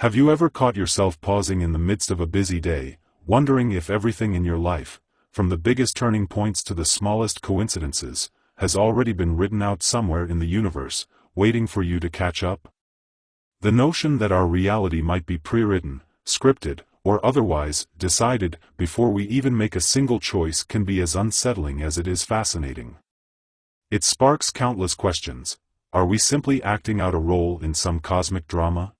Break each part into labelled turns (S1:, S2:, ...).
S1: Have you ever caught yourself pausing in the midst of a busy day, wondering if everything in your life, from the biggest turning points to the smallest coincidences, has already been written out somewhere in the universe, waiting for you to catch up? The notion that our reality might be pre-written, scripted, or otherwise decided before we even make a single choice can be as unsettling as it is fascinating. It sparks countless questions. Are we simply acting out a role in some cosmic drama?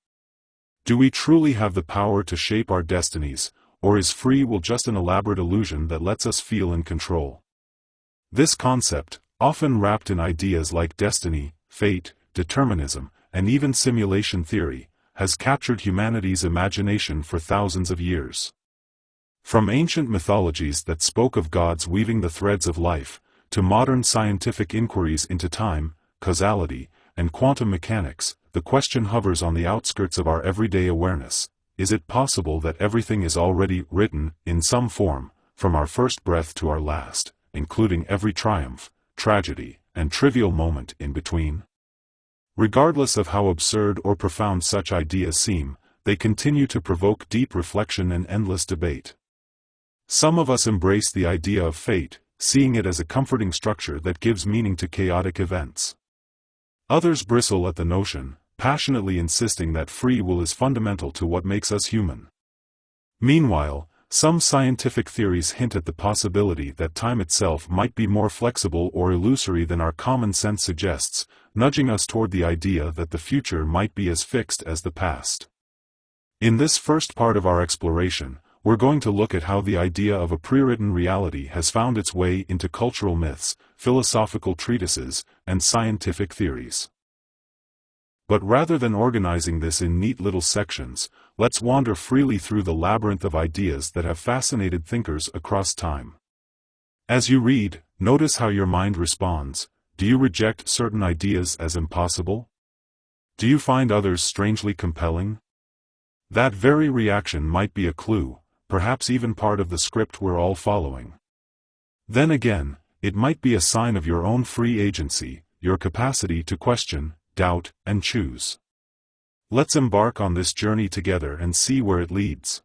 S1: Do we truly have the power to shape our destinies, or is free will just an elaborate illusion that lets us feel in control? This concept, often wrapped in ideas like destiny, fate, determinism, and even simulation theory, has captured humanity's imagination for thousands of years. From ancient mythologies that spoke of gods weaving the threads of life, to modern scientific inquiries into time, causality, and quantum mechanics, the question hovers on the outskirts of our everyday awareness. Is it possible that everything is already written, in some form, from our first breath to our last, including every triumph, tragedy, and trivial moment in between? Regardless of how absurd or profound such ideas seem, they continue to provoke deep reflection and endless debate. Some of us embrace the idea of fate, seeing it as a comforting structure that gives meaning to chaotic events. Others bristle at the notion, passionately insisting that free will is fundamental to what makes us human. Meanwhile, some scientific theories hint at the possibility that time itself might be more flexible or illusory than our common sense suggests, nudging us toward the idea that the future might be as fixed as the past. In this first part of our exploration, we're going to look at how the idea of a pre-written reality has found its way into cultural myths, philosophical treatises, and scientific theories. But rather than organizing this in neat little sections, let's wander freely through the labyrinth of ideas that have fascinated thinkers across time. As you read, notice how your mind responds. Do you reject certain ideas as impossible? Do you find others strangely compelling? That very reaction might be a clue, perhaps even part of the script we're all following. Then again, it might be a sign of your own free agency, your capacity to question, doubt, and choose. Let's embark on this journey together and see where it leads.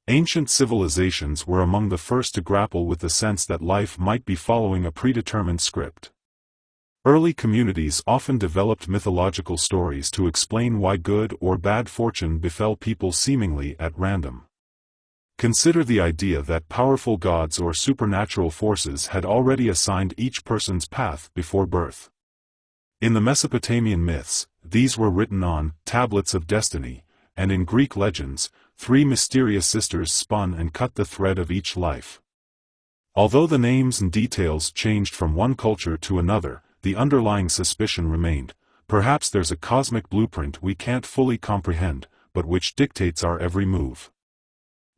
S1: Ancient civilizations were among the first to grapple with the sense that life might be following a predetermined script. Early communities often developed mythological stories to explain why good or bad fortune befell people seemingly at random. Consider the idea that powerful gods or supernatural forces had already assigned each person's path before birth. In the Mesopotamian myths, these were written on tablets of destiny, and in Greek legends, three mysterious sisters spun and cut the thread of each life. Although the names and details changed from one culture to another, the underlying suspicion remained. Perhaps there's a cosmic blueprint we can't fully comprehend, but which dictates our every move.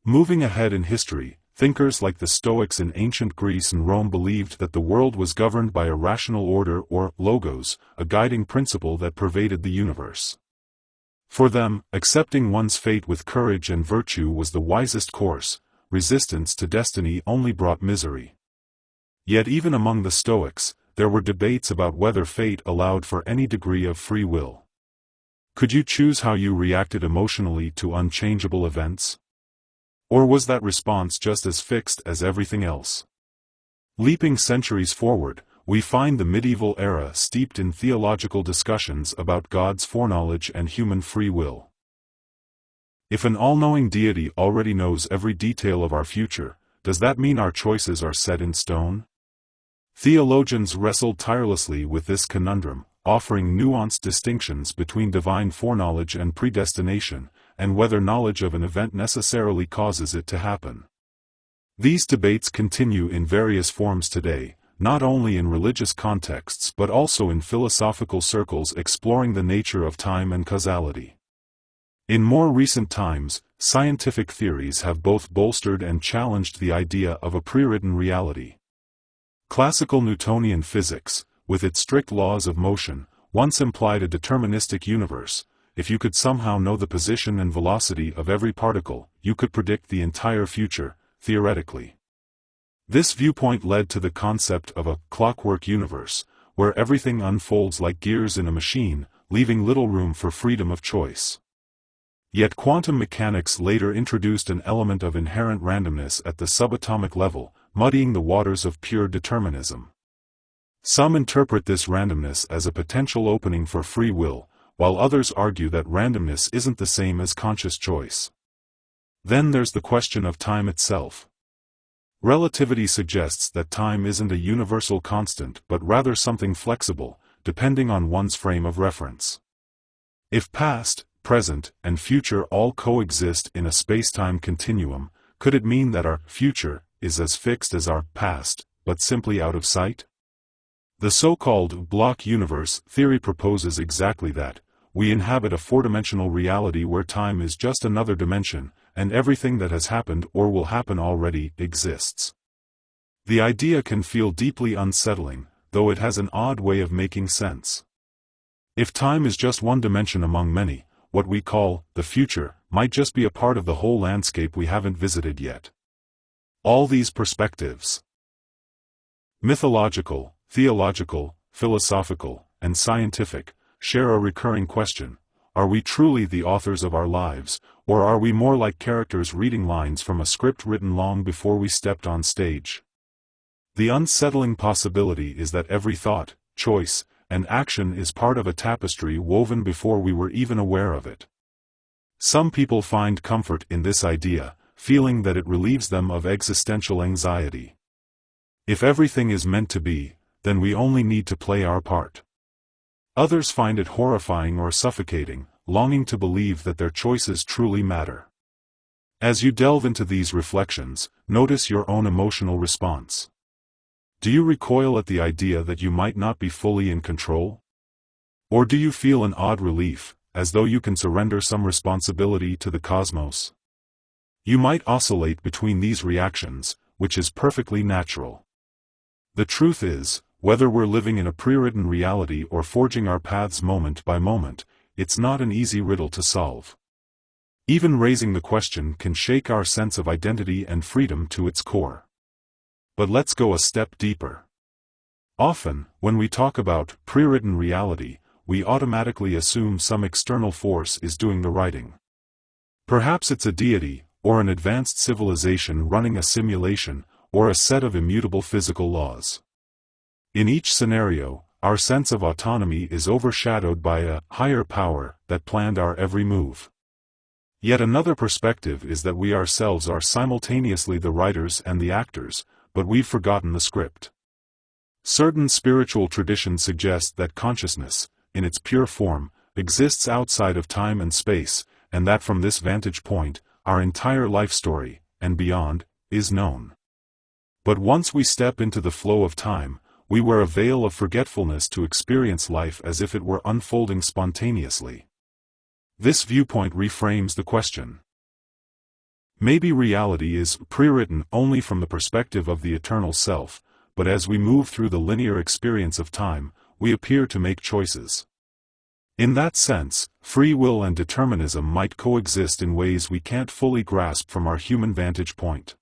S1: Moving ahead in history, thinkers like the Stoics in ancient Greece and Rome believed that the world was governed by a rational order or logos, a guiding principle that pervaded the universe. For them, accepting one's fate with courage and virtue was the wisest course. Resistance to destiny only brought misery. Yet even among the Stoics, there were debates about whether fate allowed for any degree of free will. Could you choose how you reacted emotionally to unchangeable events? Or was that response just as fixed as everything else? Leaping centuries forward, we find the medieval era steeped in theological discussions about God's foreknowledge and human free will. If an all-knowing deity already knows every detail of our future, does that mean our choices are set in stone? Theologians wrestled tirelessly with this conundrum, offering nuanced distinctions between divine foreknowledge and predestination, and whether knowledge of an event necessarily causes it to happen. These debates continue in various forms today, not only in religious contexts but also in philosophical circles exploring the nature of time and causality. In more recent times, scientific theories have both bolstered and challenged the idea of a pre-written reality. Classical Newtonian physics, with its strict laws of motion, once implied a deterministic universe. If you could somehow know the position and velocity of every particle, you could predict the entire future, theoretically. This viewpoint led to the concept of a clockwork universe, where everything unfolds like gears in a machine, leaving little room for freedom of choice. Yet quantum mechanics later introduced an element of inherent randomness at the subatomic level, muddying the waters of pure determinism. Some interpret this randomness as a potential opening for free will, while others argue that randomness isn't the same as conscious choice. Then there's the question of time itself. Relativity suggests that time isn't a universal constant but rather something flexible, depending on one's frame of reference. If past, present, and future all coexist in a space-time continuum, could it mean that our future is as fixed as our past, but simply out of sight? The so-called block universe theory proposes exactly that. We inhabit a four-dimensional reality where time is just another dimension, and everything that has happened or will happen already exists. The idea can feel deeply unsettling, though it has an odd way of making sense. If time is just one dimension among many, what we call the future might just be a part of the whole landscape we haven't visited yet. All these perspectives, mythological, theological, philosophical, and scientific, share a recurring question: are we truly the authors of our lives, or are we more like characters reading lines from a script written long before we stepped on stage? The unsettling possibility is that every thought, choice, and action is part of a tapestry woven before we were even aware of it. Some people find comfort in this idea, feeling that it relieves them of existential anxiety. If everything is meant to be, then we only need to play our part. Others find it horrifying or suffocating, longing to believe that their choices truly matter. As you delve into these reflections, notice your own emotional response. Do you recoil at the idea that you might not be fully in control? Or do you feel an odd relief, as though you can surrender some responsibility to the cosmos? You might oscillate between these reactions, which is perfectly natural. The truth is, whether we're living in a pre-written reality or forging our paths moment by moment, it's not an easy riddle to solve. Even raising the question can shake our sense of identity and freedom to its core. But let's go a step deeper. Often, when we talk about pre-written reality, we automatically assume some external force is doing the writing. Perhaps it's a deity, or an advanced civilization running a simulation, or a set of immutable physical laws. In each scenario, our sense of autonomy is overshadowed by a higher power that planned our every move. Yet another perspective is that we ourselves are simultaneously the writers and the actors, but we've forgotten the script. Certain spiritual traditions suggest that consciousness, in its pure form, exists outside of time and space, and that from this vantage point, our entire life story, and beyond, is known. But once we step into the flow of time, we wear a veil of forgetfulness to experience life as if it were unfolding spontaneously. This viewpoint reframes the question. Maybe reality is pre-written only from the perspective of the eternal self, but as we move through the linear experience of time, we appear to make choices. In that sense, free will and determinism might coexist in ways we can't fully grasp from our human vantage point.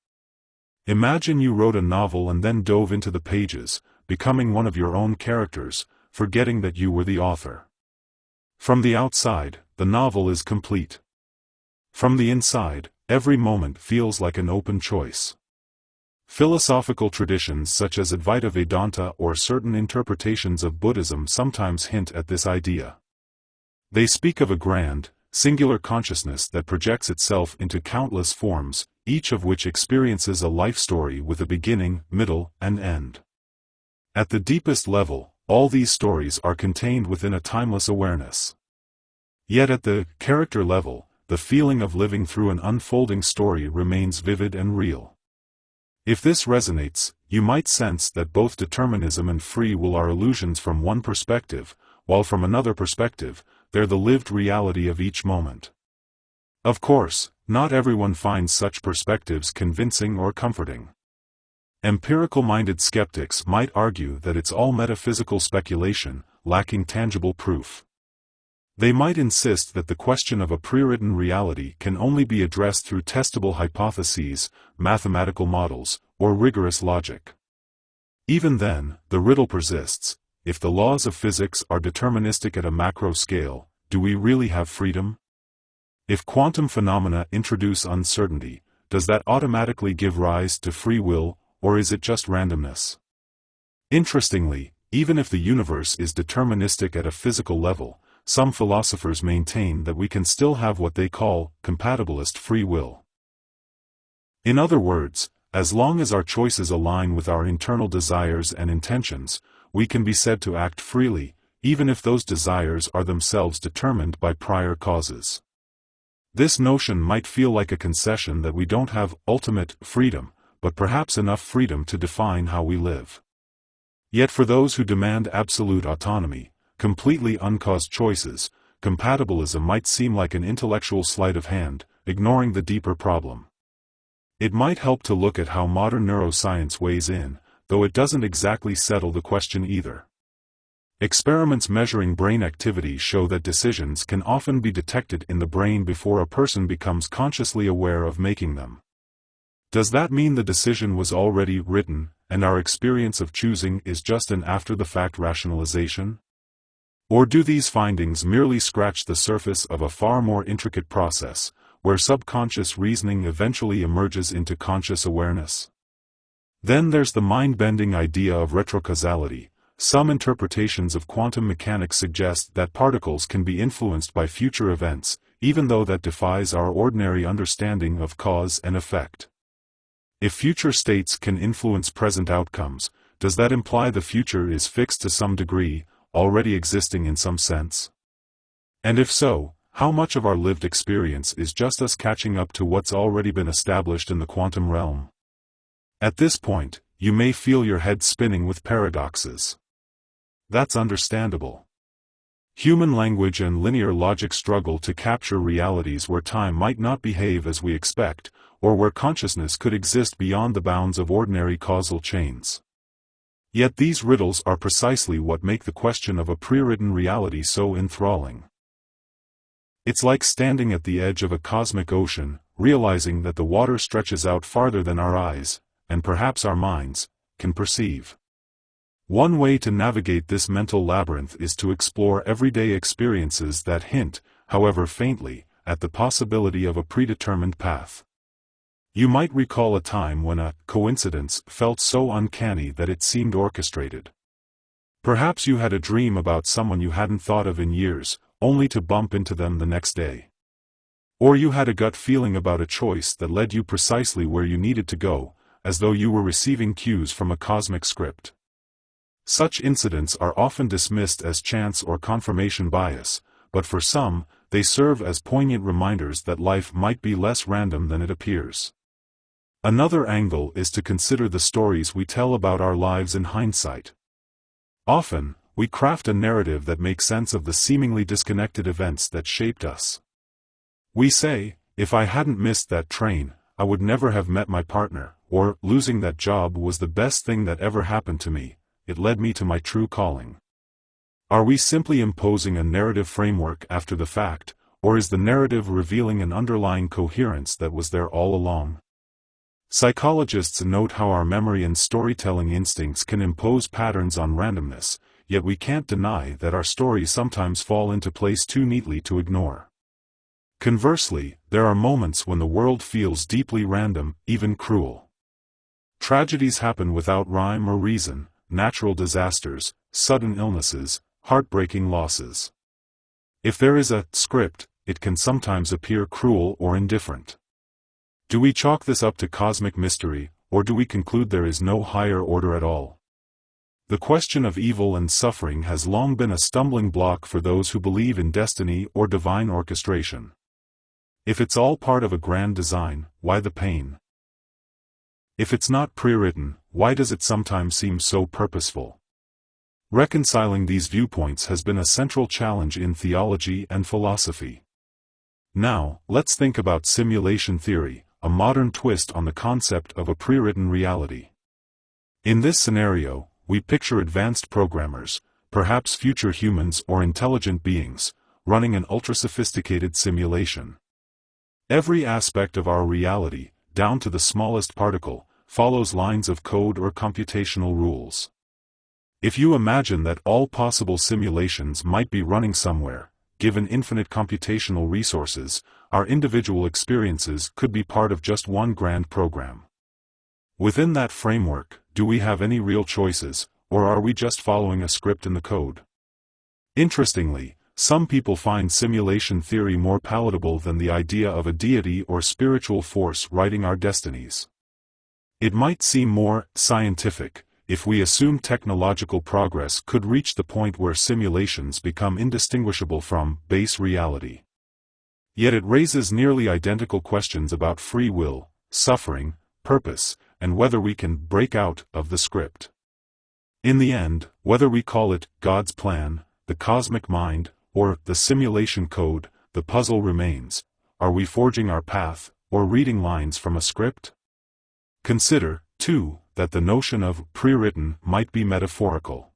S1: Imagine you wrote a novel and then dove into the pages, becoming one of your own characters, forgetting that you were the author. From the outside, the novel is complete. From the inside, every moment feels like an open choice. Philosophical traditions such as Advaita Vedanta or certain interpretations of Buddhism sometimes hint at this idea. They speak of a grand, singular consciousness that projects itself into countless forms, each of which experiences a life story with a beginning, middle, and end. At the deepest level, all these stories are contained within a timeless awareness. Yet at the character level, the feeling of living through an unfolding story remains vivid and real. If this resonates, you might sense that both determinism and free will are illusions from one perspective, while from another perspective, they're the lived reality of each moment. Of course, not everyone finds such perspectives convincing or comforting. Empirical-minded skeptics might argue that it's all metaphysical speculation, lacking tangible proof. They might insist that the question of a pre-written reality can only be addressed through testable hypotheses, mathematical models, or rigorous logic. Even then, the riddle persists: if the laws of physics are deterministic at a macro scale, do we really have freedom? If quantum phenomena introduce uncertainty, does that automatically give rise to free will, or is it just randomness? Interestingly, even if the universe is deterministic at a physical level, some philosophers maintain that we can still have what they call compatibilist free will. In other words, as long as our choices align with our internal desires and intentions, we can be said to act freely, even if those desires are themselves determined by prior causes. This notion might feel like a concession that we don't have ultimate freedom, but perhaps enough freedom to define how we live. Yet for those who demand absolute autonomy, completely uncaused choices, compatibilism might seem like an intellectual sleight of hand, ignoring the deeper problem. It might help to look at how modern neuroscience weighs in, though it doesn't exactly settle the question either. Experiments measuring brain activity show that decisions can often be detected in the brain before a person becomes consciously aware of making them. Does that mean the decision was already written, and our experience of choosing is just an after-the-fact rationalization? Or do these findings merely scratch the surface of a far more intricate process, where subconscious reasoning eventually emerges into conscious awareness? Then there's the mind-bending idea of retrocausality. Some interpretations of quantum mechanics suggest that particles can be influenced by future events, even though that defies our ordinary understanding of cause and effect. If future states can influence present outcomes, does that imply the future is fixed to some degree, already existing in some sense? And if so, how much of our lived experience is just us catching up to what's already been established in the quantum realm? At this point, you may feel your head spinning with paradoxes. That's understandable. Human language and linear logic struggle to capture realities where time might not behave as we expect, or where consciousness could exist beyond the bounds of ordinary causal chains. Yet these riddles are precisely what make the question of a pre-written reality so enthralling. It's like standing at the edge of a cosmic ocean, realizing that the water stretches out farther than our eyes, and perhaps our minds, can perceive. One way to navigate this mental labyrinth is to explore everyday experiences that hint, however faintly, at the possibility of a predetermined path. You might recall a time when a coincidence felt so uncanny that it seemed orchestrated. Perhaps you had a dream about someone you hadn't thought of in years, only to bump into them the next day. Or you had a gut feeling about a choice that led you precisely where you needed to go, as though you were receiving cues from a cosmic script. Such incidents are often dismissed as chance or confirmation bias, but for some, they serve as poignant reminders that life might be less random than it appears. Another angle is to consider the stories we tell about our lives in hindsight. Often, we craft a narrative that makes sense of the seemingly disconnected events that shaped us. We say, if I hadn't missed that train, I would never have met my partner, or losing that job was the best thing that ever happened to me. It led me to my true calling. Are we simply imposing a narrative framework after the fact, or is the narrative revealing an underlying coherence that was there all along? Psychologists note how our memory and storytelling instincts can impose patterns on randomness, yet we can't deny that our stories sometimes fall into place too neatly to ignore. Conversely, there are moments when the world feels deeply random, even cruel. Tragedies happen without rhyme or reason. Natural disasters, sudden illnesses, heartbreaking losses. If there is a script, it can sometimes appear cruel or indifferent. Do we chalk this up to cosmic mystery, or do we conclude there is no higher order at all? The question of evil and suffering has long been a stumbling block for those who believe in destiny or divine orchestration. If it's all part of a grand design, why the pain? If it's not pre-written, why does it sometimes seem so purposeful? Reconciling these viewpoints has been a central challenge in theology and philosophy. Now, let's think about simulation theory, a modern twist on the concept of a pre-written reality. In this scenario, we picture advanced programmers, perhaps future humans or intelligent beings, running an ultra-sophisticated simulation. Every aspect of our reality, down to the smallest particle, follows lines of code or computational rules. If you imagine that all possible simulations might be running somewhere, given infinite computational resources, our individual experiences could be part of just one grand program. Within that framework, do we have any real choices, or are we just following a script in the code? Interestingly, some people find simulation theory more palatable than the idea of a deity or spiritual force writing our destinies. It might seem more scientific if we assume technological progress could reach the point where simulations become indistinguishable from base reality. Yet it raises nearly identical questions about free will, suffering, purpose, and whether we can break out of the script. In the end, whether we call it God's plan, the cosmic mind, or the simulation code, the puzzle remains: are we forging our path, or reading lines from a script? Consider, too, that the notion of pre-written might be metaphorical.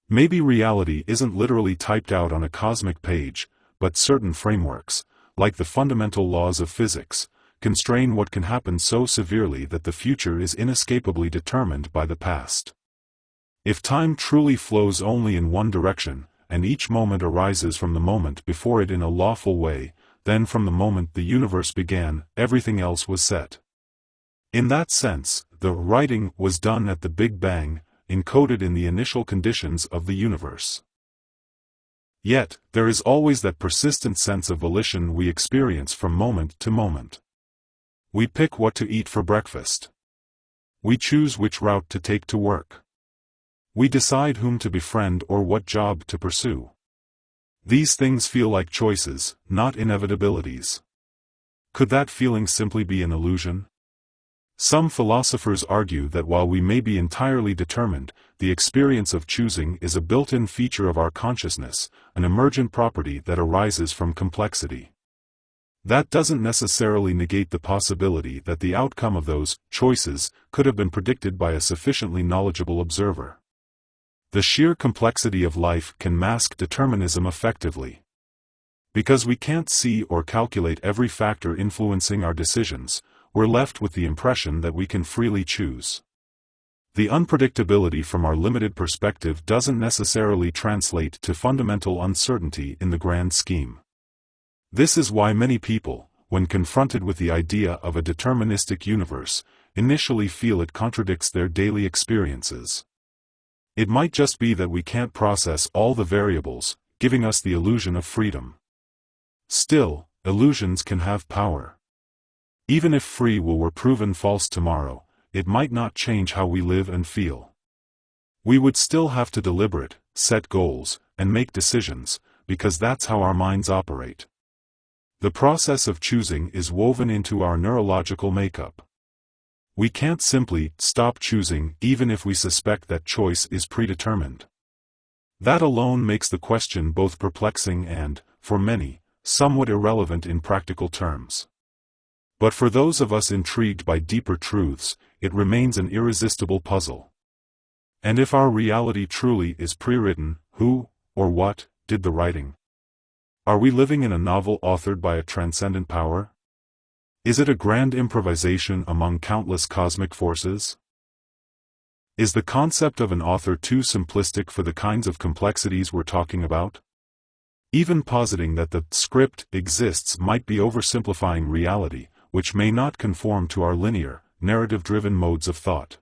S1: Maybe reality isn't literally typed out on a cosmic page, but certain frameworks, like the fundamental laws of physics, constrain what can happen so severely that the future is inescapably determined by the past. If time truly flows only in one direction, and each moment arises from the moment before it in a lawful way, then from the moment the universe began, everything else was set. In that sense, the writing was done at the Big Bang, encoded in the initial conditions of the universe. Yet, there is always that persistent sense of volition we experience from moment to moment. We pick what to eat for breakfast. We choose which route to take to work. We decide whom to befriend or what job to pursue. These things feel like choices, not inevitabilities. Could that feeling simply be an illusion? Some philosophers argue that while we may be entirely determined, the experience of choosing is a built-in feature of our consciousness, an emergent property that arises from complexity. That doesn't necessarily negate the possibility that the outcome of those choices could have been predicted by a sufficiently knowledgeable observer. The sheer complexity of life can mask determinism effectively. Because we can't see or calculate every factor influencing our decisions, we're left with the impression that we can freely choose. The unpredictability from our limited perspective doesn't necessarily translate to fundamental uncertainty in the grand scheme. This is why many people, when confronted with the idea of a deterministic universe, initially feel it contradicts their daily experiences. It might just be that we can't process all the variables, giving us the illusion of freedom. Still, illusions can have power. Even if free will were proven false tomorrow, it might not change how we live and feel. We would still have to deliberate, set goals, and make decisions, because that's how our minds operate. The process of choosing is woven into our neurological makeup. We can't simply stop choosing even if we suspect that choice is predetermined. That alone makes the question both perplexing and, for many, somewhat irrelevant in practical terms. But for those of us intrigued by deeper truths, it remains an irresistible puzzle. And if our reality truly is pre-written, who, or what, did the writing? Are we living in a novel authored by a transcendent power? Is it a grand improvisation among countless cosmic forces? Is the concept of an author too simplistic for the kinds of complexities we're talking about? Even positing that the script exists might be oversimplifying reality, which may not conform to our linear, narrative-driven modes of thought.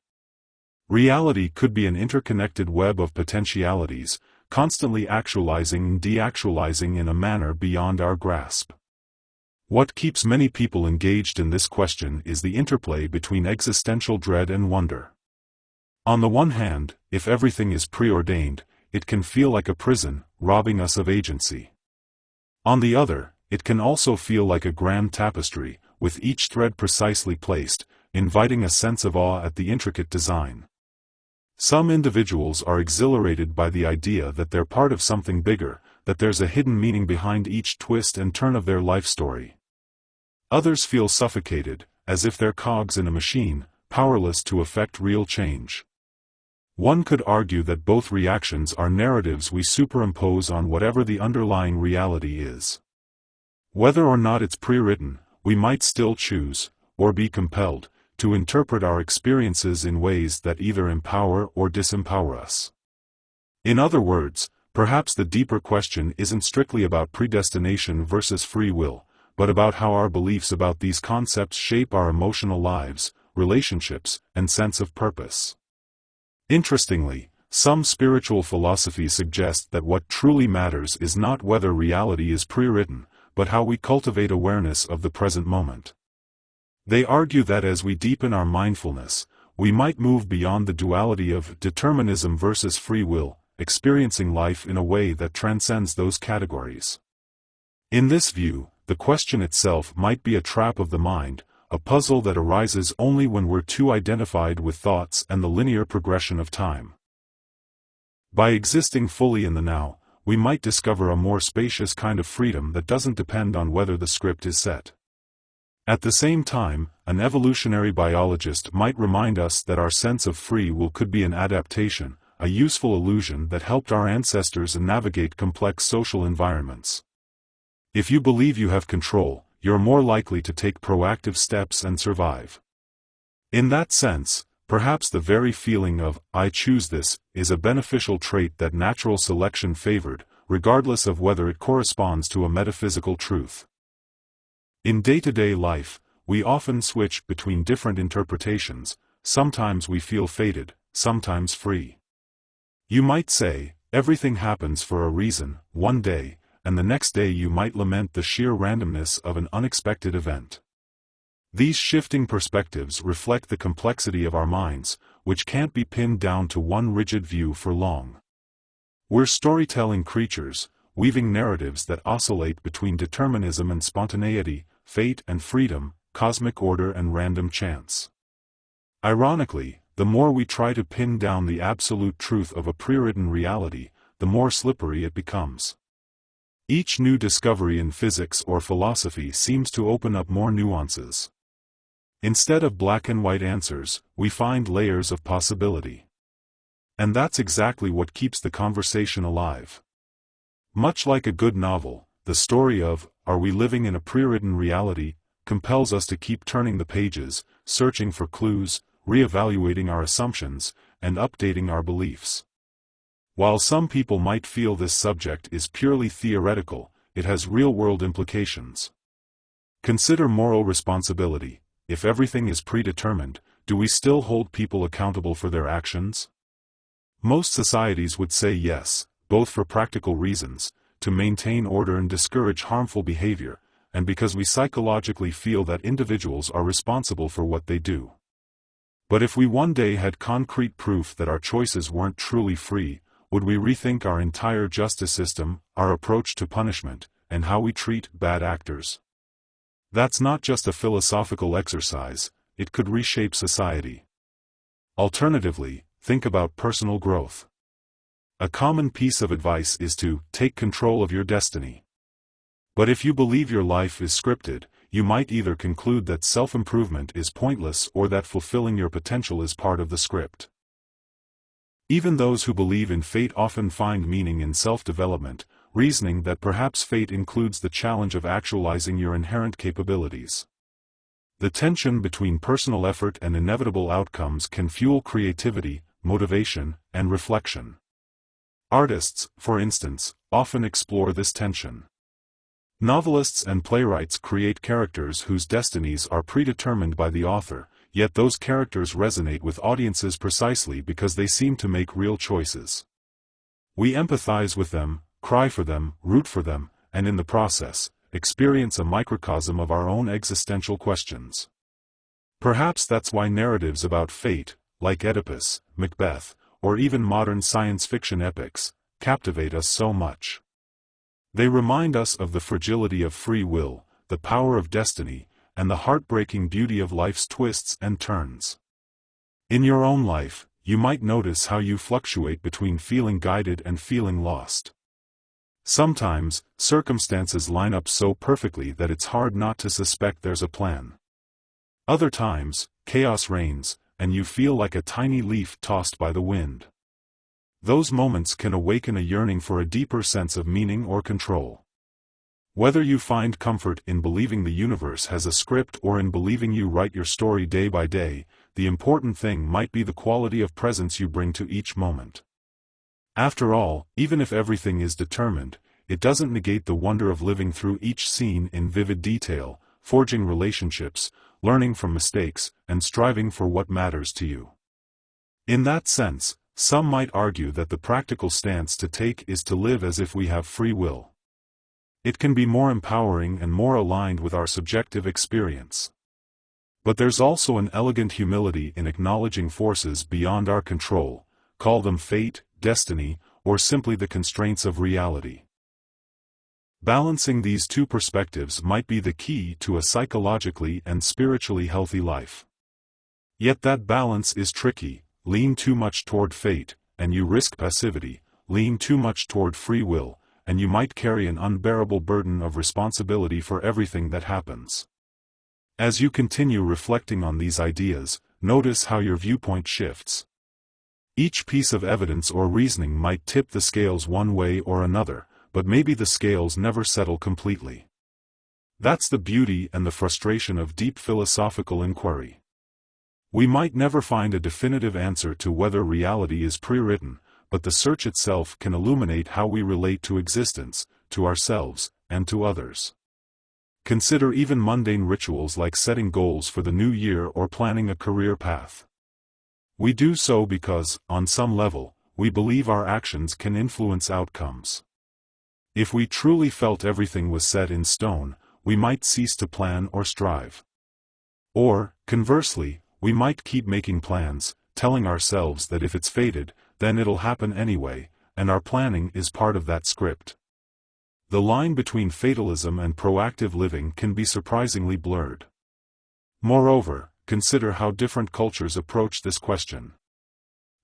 S1: Reality could be an interconnected web of potentialities, constantly actualizing and deactualizing in a manner beyond our grasp. What keeps many people engaged in this question is the interplay between existential dread and wonder. On the one hand, if everything is preordained, it can feel like a prison, robbing us of agency. On the other, it can also feel like a grand tapestry, with each thread precisely placed, inviting a sense of awe at the intricate design. Some individuals are exhilarated by the idea that they're part of something bigger, that there's a hidden meaning behind each twist and turn of their life story. Others feel suffocated, as if they're cogs in a machine, powerless to effect real change. One could argue that both reactions are narratives we superimpose on whatever the underlying reality is. Whether or not it's pre-written, we might still choose, or be compelled, to interpret our experiences in ways that either empower or disempower us. In other words, Perhaps the deeper question isn't strictly about predestination versus free will, but about how our beliefs about these concepts shape our emotional lives, relationships, and sense of purpose. Interestingly, some spiritual philosophies suggest that what truly matters is not whether reality is pre-written, but how we cultivate awareness of the present moment. They argue that as we deepen our mindfulness, we might move beyond the duality of determinism versus free will, experiencing life in a way that transcends those categories. In this view, the question itself might be a trap of the mind, a puzzle that arises only when we're too identified with thoughts and the linear progression of time. By existing fully in the now, we might discover a more spacious kind of freedom that doesn't depend on whether the script is set. At the same time, an evolutionary biologist might remind us that our sense of free will could be an adaptation, a useful illusion that helped our ancestors navigate complex social environments. If you believe you have control, you're more likely to take proactive steps and survive. In that sense, perhaps the very feeling of, "I choose this," is a beneficial trait that natural selection favored, regardless of whether it corresponds to a metaphysical truth. In day-to-day life, we often switch between different interpretations. Sometimes we feel fated, sometimes free. You might say, everything happens for a reason, one day, and the next day you might lament the sheer randomness of an unexpected event. These shifting perspectives reflect the complexity of our minds, which can't be pinned down to one rigid view for long. We're storytelling creatures, weaving narratives that oscillate between determinism and spontaneity, fate and freedom, cosmic order and random chance. Ironically, the more we try to pin down the absolute truth of a pre-written reality, the more slippery it becomes. Each new discovery in physics or philosophy seems to open up more nuances. Instead of black and white answers, we find layers of possibility. And that's exactly what keeps the conversation alive. Much like a good novel, the story of, "Are we living in a pre-written reality?" compels us to keep turning the pages, searching for clues, reevaluating our assumptions, and updating our beliefs. While some people might feel this subject is purely theoretical, it has real-world implications. Consider moral responsibility. If everything is predetermined, do we still hold people accountable for their actions? Most societies would say yes, both for practical reasons, to maintain order and discourage harmful behavior, and because we psychologically feel that individuals are responsible for what they do. But if we one day had concrete proof that our choices weren't truly free, would we rethink our entire justice system, our approach to punishment, and how we treat bad actors? That's not just a philosophical exercise, it could reshape society. Alternatively, think about personal growth. A common piece of advice is to take control of your destiny. But if you believe your life is scripted, you might either conclude that self-improvement is pointless or that fulfilling your potential is part of the script. Even those who believe in fate often find meaning in self-development, reasoning that perhaps fate includes the challenge of actualizing your inherent capabilities. The tension between personal effort and inevitable outcomes can fuel creativity, motivation, and reflection. Artists, for instance, often explore this tension. Novelists and playwrights create characters whose destinies are predetermined by the author, yet those characters resonate with audiences precisely because they seem to make real choices. We empathize with them, cry for them, root for them, and in the process, experience a microcosm of our own existential questions. Perhaps that's why narratives about fate, like Oedipus, Macbeth, or even modern science fiction epics, captivate us so much. They remind us of the fragility of free will, the power of destiny, and the heartbreaking beauty of life's twists and turns. In your own life, you might notice how you fluctuate between feeling guided and feeling lost. Sometimes, circumstances line up so perfectly that it's hard not to suspect there's a plan. Other times, chaos reigns, and you feel like a tiny leaf tossed by the wind. Those moments can awaken a yearning for a deeper sense of meaning or control. Whether you find comfort in believing the universe has a script or in believing you write your story day by day, the important thing might be the quality of presence you bring to each moment. After all, even if everything is determined, it doesn't negate the wonder of living through each scene in vivid detail, forging relationships, learning from mistakes, and striving for what matters to you. In that sense, some might argue that the practical stance to take is to live as if we have free will. It can be more empowering and more aligned with our subjective experience. But there's also an elegant humility in acknowledging forces beyond our control, call them fate, destiny, or simply the constraints of reality. Balancing these two perspectives might be the key to a psychologically and spiritually healthy life. Yet that balance is tricky. Lean too much toward fate, and you risk passivity. Lean too much toward free will, and you might carry an unbearable burden of responsibility for everything that happens. As you continue reflecting on these ideas, notice how your viewpoint shifts. Each piece of evidence or reasoning might tip the scales one way or another, but maybe the scales never settle completely. That's the beauty and the frustration of deep philosophical inquiry. We might never find a definitive answer to whether reality is pre-written, but the search itself can illuminate how we relate to existence, to ourselves, and to others. Consider even mundane rituals like setting goals for the new year or planning a career path. We do so because, on some level, we believe our actions can influence outcomes. If we truly felt everything was set in stone, we might cease to plan or strive. Or, conversely, we might keep making plans, telling ourselves that if it's fated, then it'll happen anyway, and our planning is part of that script. The line between fatalism and proactive living can be surprisingly blurred. Moreover, consider how different cultures approach this question.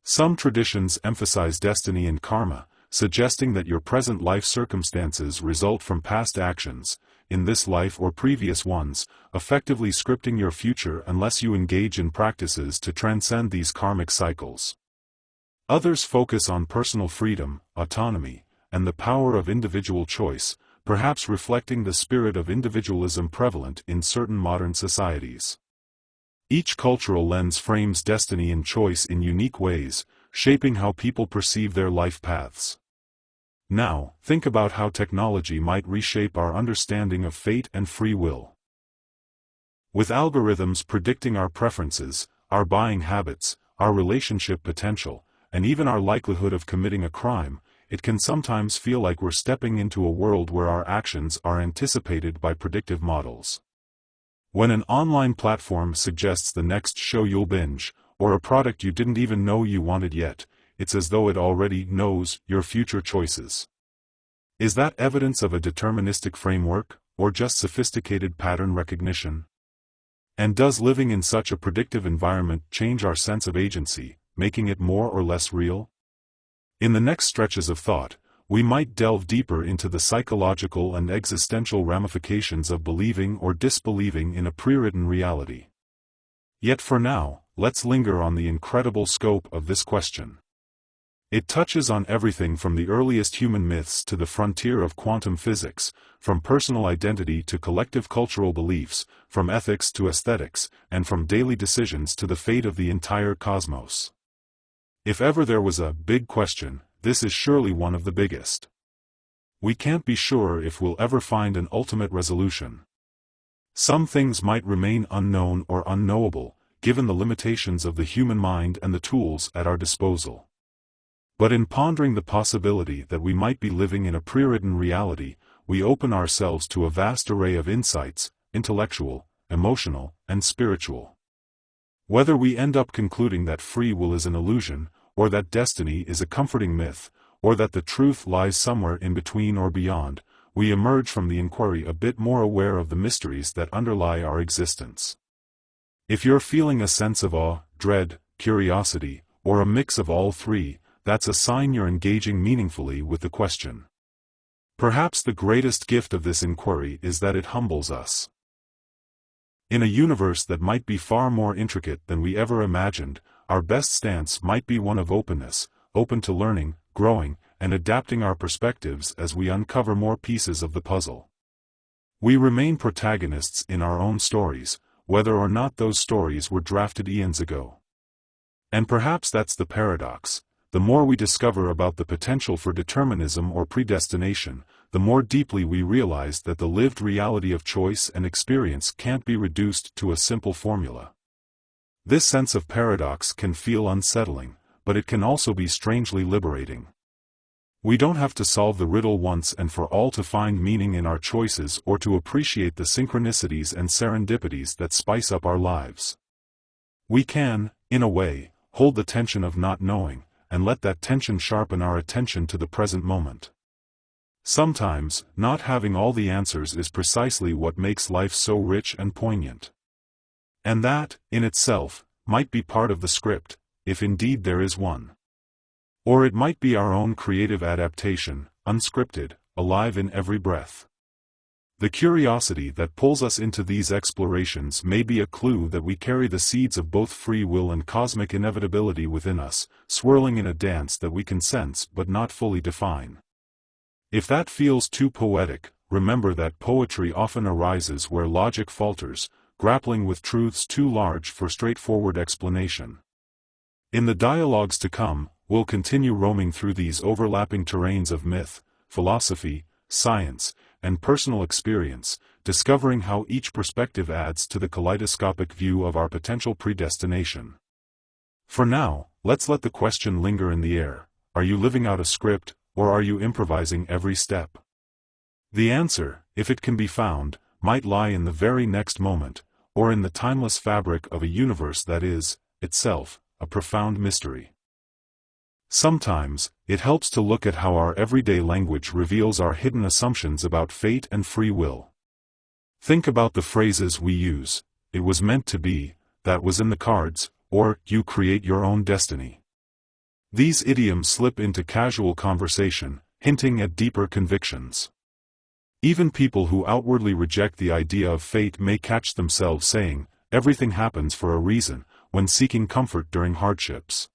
S1: Some traditions emphasize destiny and karma, suggesting that your present life circumstances result from past actions, in this life or previous ones, effectively scripting your future unless you engage in practices to transcend these karmic cycles. Others focus on personal freedom, autonomy, and the power of individual choice, perhaps reflecting the spirit of individualism prevalent in certain modern societies. Each cultural lens frames destiny and choice in unique ways, shaping how people perceive their life paths. Now, think about how technology might reshape our understanding of fate and free will. With algorithms predicting our preferences, our buying habits, our relationship potential, and even our likelihood of committing a crime, it can sometimes feel like we're stepping into a world where our actions are anticipated by predictive models. When an online platform suggests the next show you'll binge, or a product you didn't even know you wanted yet, it's as though it already knows your future choices. Is that evidence of a deterministic framework, or just sophisticated pattern recognition? And does living in such a predictive environment change our sense of agency, making it more or less real? In the next stretches of thought, we might delve deeper into the psychological and existential ramifications of believing or disbelieving in a pre-written reality. Yet for now, let's linger on the incredible scope of this question. It touches on everything from the earliest human myths to the frontier of quantum physics, from personal identity to collective cultural beliefs, from ethics to aesthetics, and from daily decisions to the fate of the entire cosmos. If ever there was a big question, this is surely one of the biggest. We can't be sure if we'll ever find an ultimate resolution. Some things might remain unknown or unknowable, given the limitations of the human mind and the tools at our disposal. But in pondering the possibility that we might be living in a pre-written reality, we open ourselves to a vast array of insights, intellectual, emotional, and spiritual. Whether we end up concluding that free will is an illusion, or that destiny is a comforting myth, or that the truth lies somewhere in between or beyond, we emerge from the inquiry a bit more aware of the mysteries that underlie our existence. If you're feeling a sense of awe, dread, curiosity, or a mix of all three, that's a sign you're engaging meaningfully with the question. Perhaps the greatest gift of this inquiry is that it humbles us. In a universe that might be far more intricate than we ever imagined, our best stance might be one of openness, open to learning, growing, and adapting our perspectives as we uncover more pieces of the puzzle. We remain protagonists in our own stories, whether or not those stories were drafted eons ago. And perhaps that's the paradox. the more we discover about the potential for determinism or predestination, the more deeply we realize that the lived reality of choice and experience can't be reduced to a simple formula. This sense of paradox can feel unsettling, but it can also be strangely liberating. We don't have to solve the riddle once and for all to find meaning in our choices or to appreciate the synchronicities and serendipities that spice up our lives. We can, in a way, hold the tension of not knowing, and let that tension sharpen our attention to the present moment. Sometimes, not having all the answers is precisely what makes life so rich and poignant. And that, in itself, might be part of the script, if indeed there is one. Or it might be our own creative adaptation, unscripted, alive in every breath. The curiosity that pulls us into these explorations may be a clue that we carry the seeds of both free will and cosmic inevitability within us, swirling in a dance that we can sense but not fully define. If that feels too poetic, remember that poetry often arises where logic falters, grappling with truths too large for straightforward explanation. In the dialogues to come, we'll continue roaming through these overlapping terrains of myth, philosophy, science, and personal experience, discovering how each perspective adds to the kaleidoscopic view of our potential predestination. For now, let's let the question linger in the air: are you living out a script, or are you improvising every step? The answer, if it can be found, might lie in the very next moment, or in the timeless fabric of a universe that is, itself, a profound mystery. Sometimes, it helps to look at how our everyday language reveals our hidden assumptions about fate and free will. Think about the phrases we use: "it was meant to be," "that was in the cards," or "you create your own destiny." These idioms slip into casual conversation, hinting at deeper convictions. Even people who outwardly reject the idea of fate may catch themselves saying, "everything happens for a reason," when seeking comfort during hardships.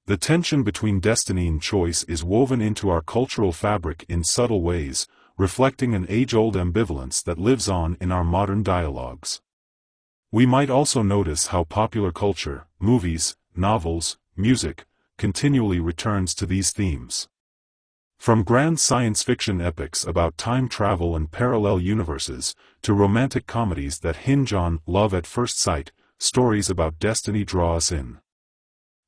S1: The tension between destiny and choice is woven into our cultural fabric in subtle ways, reflecting an age-old ambivalence that lives on in our modern dialogues. We might also notice how popular culture, movies, novels, music, continually returns to these themes. From grand science fiction epics about time travel and parallel universes, to romantic comedies that hinge on love at first sight, stories about destiny draw us in.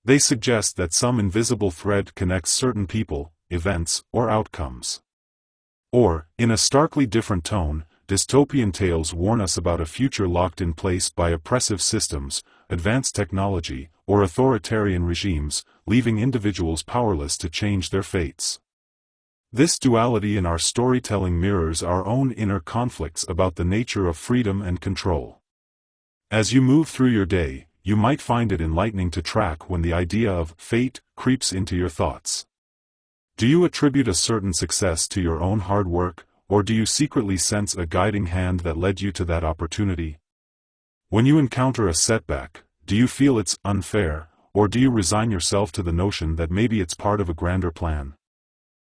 S1: They suggest that some invisible thread connects certain people, events, or outcomes. Or, in a starkly different tone, dystopian tales warn us about a future locked in place by oppressive systems, advanced technology, or authoritarian regimes, leaving individuals powerless to change their fates. This duality in our storytelling mirrors our own inner conflicts about the nature of freedom and control. As you move through your day, you might find it enlightening to track when the idea of fate creeps into your thoughts. Do you attribute a certain success to your own hard work, or do you secretly sense a guiding hand that led you to that opportunity? When you encounter a setback, do you feel it's unfair, or do you resign yourself to the notion that maybe it's part of a grander plan?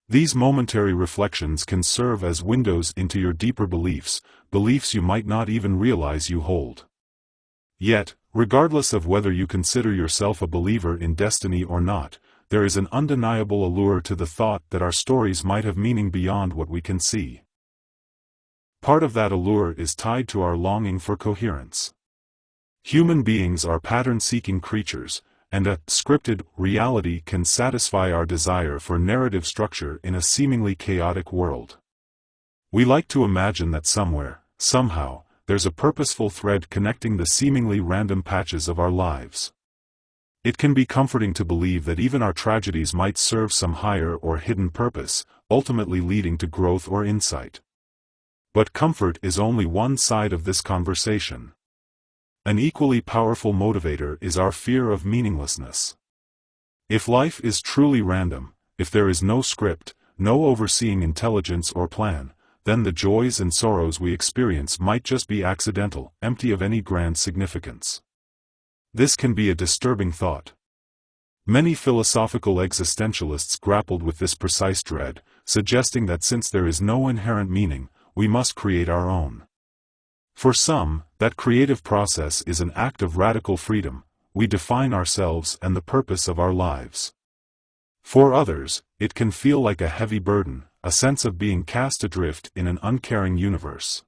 S1: These momentary reflections can serve as windows into your deeper beliefs, beliefs you might not even realize you hold. Yet, regardless of whether you consider yourself a believer in destiny or not, there is an undeniable allure to the thought that our stories might have meaning beyond what we can see. Part of that allure is tied to our longing for coherence. Human beings are pattern-seeking creatures, and a scripted reality can satisfy our desire for narrative structure in a seemingly chaotic world. We like to imagine that somewhere, somehow, there's a purposeful thread connecting the seemingly random patches of our lives. It can be comforting to believe that even our tragedies might serve some higher or hidden purpose, ultimately leading to growth or insight. But comfort is only one side of this conversation. An equally powerful motivator is our fear of meaninglessness. If life is truly random, if there is no script, no overseeing intelligence or plan, then the joys and sorrows we experience might just be accidental, empty of any grand significance. This can be a disturbing thought. Many philosophical existentialists grappled with this precise dread, suggesting that since there is no inherent meaning, we must create our own. For some, that creative process is an act of radical freedom. We define ourselves and the purpose of our lives. For others, it can feel like a heavy burden, a sense of being cast adrift in an uncaring universe.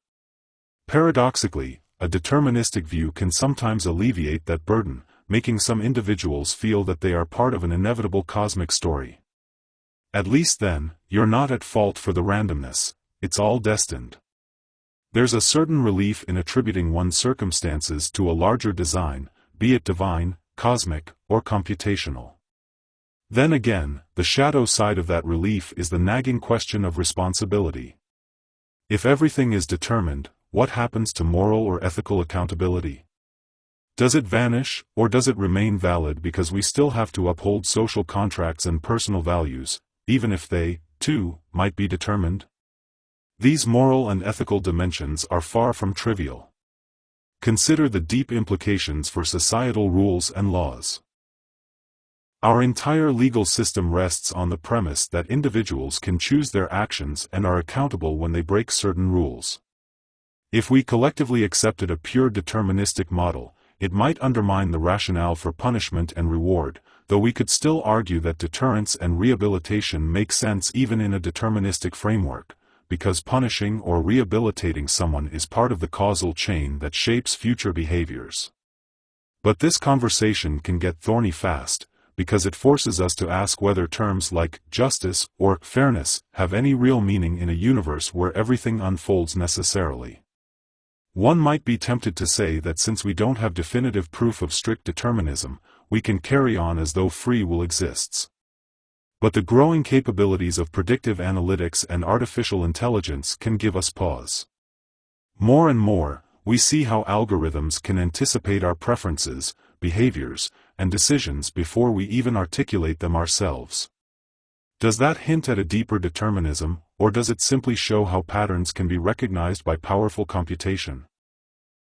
S1: Paradoxically, a deterministic view can sometimes alleviate that burden, making some individuals feel that they are part of an inevitable cosmic story. At least then, you're not at fault for the randomness, it's all destined. There's a certain relief in attributing one's circumstances to a larger design, be it divine, cosmic, or computational. Then again, the shadow side of that relief is the nagging question of responsibility. If everything is determined, what happens to moral or ethical accountability? Does it vanish, or does it remain valid because we still have to uphold social contracts and personal values, even if they, too, might be determined? These moral and ethical dimensions are far from trivial. Consider the deep implications for societal rules and laws. Our entire legal system rests on the premise that individuals can choose their actions and are accountable when they break certain rules. If we collectively accepted a pure deterministic model, it might undermine the rationale for punishment and reward, though we could still argue that deterrence and rehabilitation make sense even in a deterministic framework, because punishing or rehabilitating someone is part of the causal chain that shapes future behaviors. But this conversation can get thorny fast, because it forces us to ask whether terms like justice or fairness have any real meaning in a universe where everything unfolds necessarily. One might be tempted to say that since we don't have definitive proof of strict determinism, we can carry on as though free will exists. But the growing capabilities of predictive analytics and artificial intelligence can give us pause. More and more, we see how algorithms can anticipate our preferences, behaviors, and decisions before we even articulate them ourselves. Does that hint at a deeper determinism, or does it simply show how patterns can be recognized by powerful computation?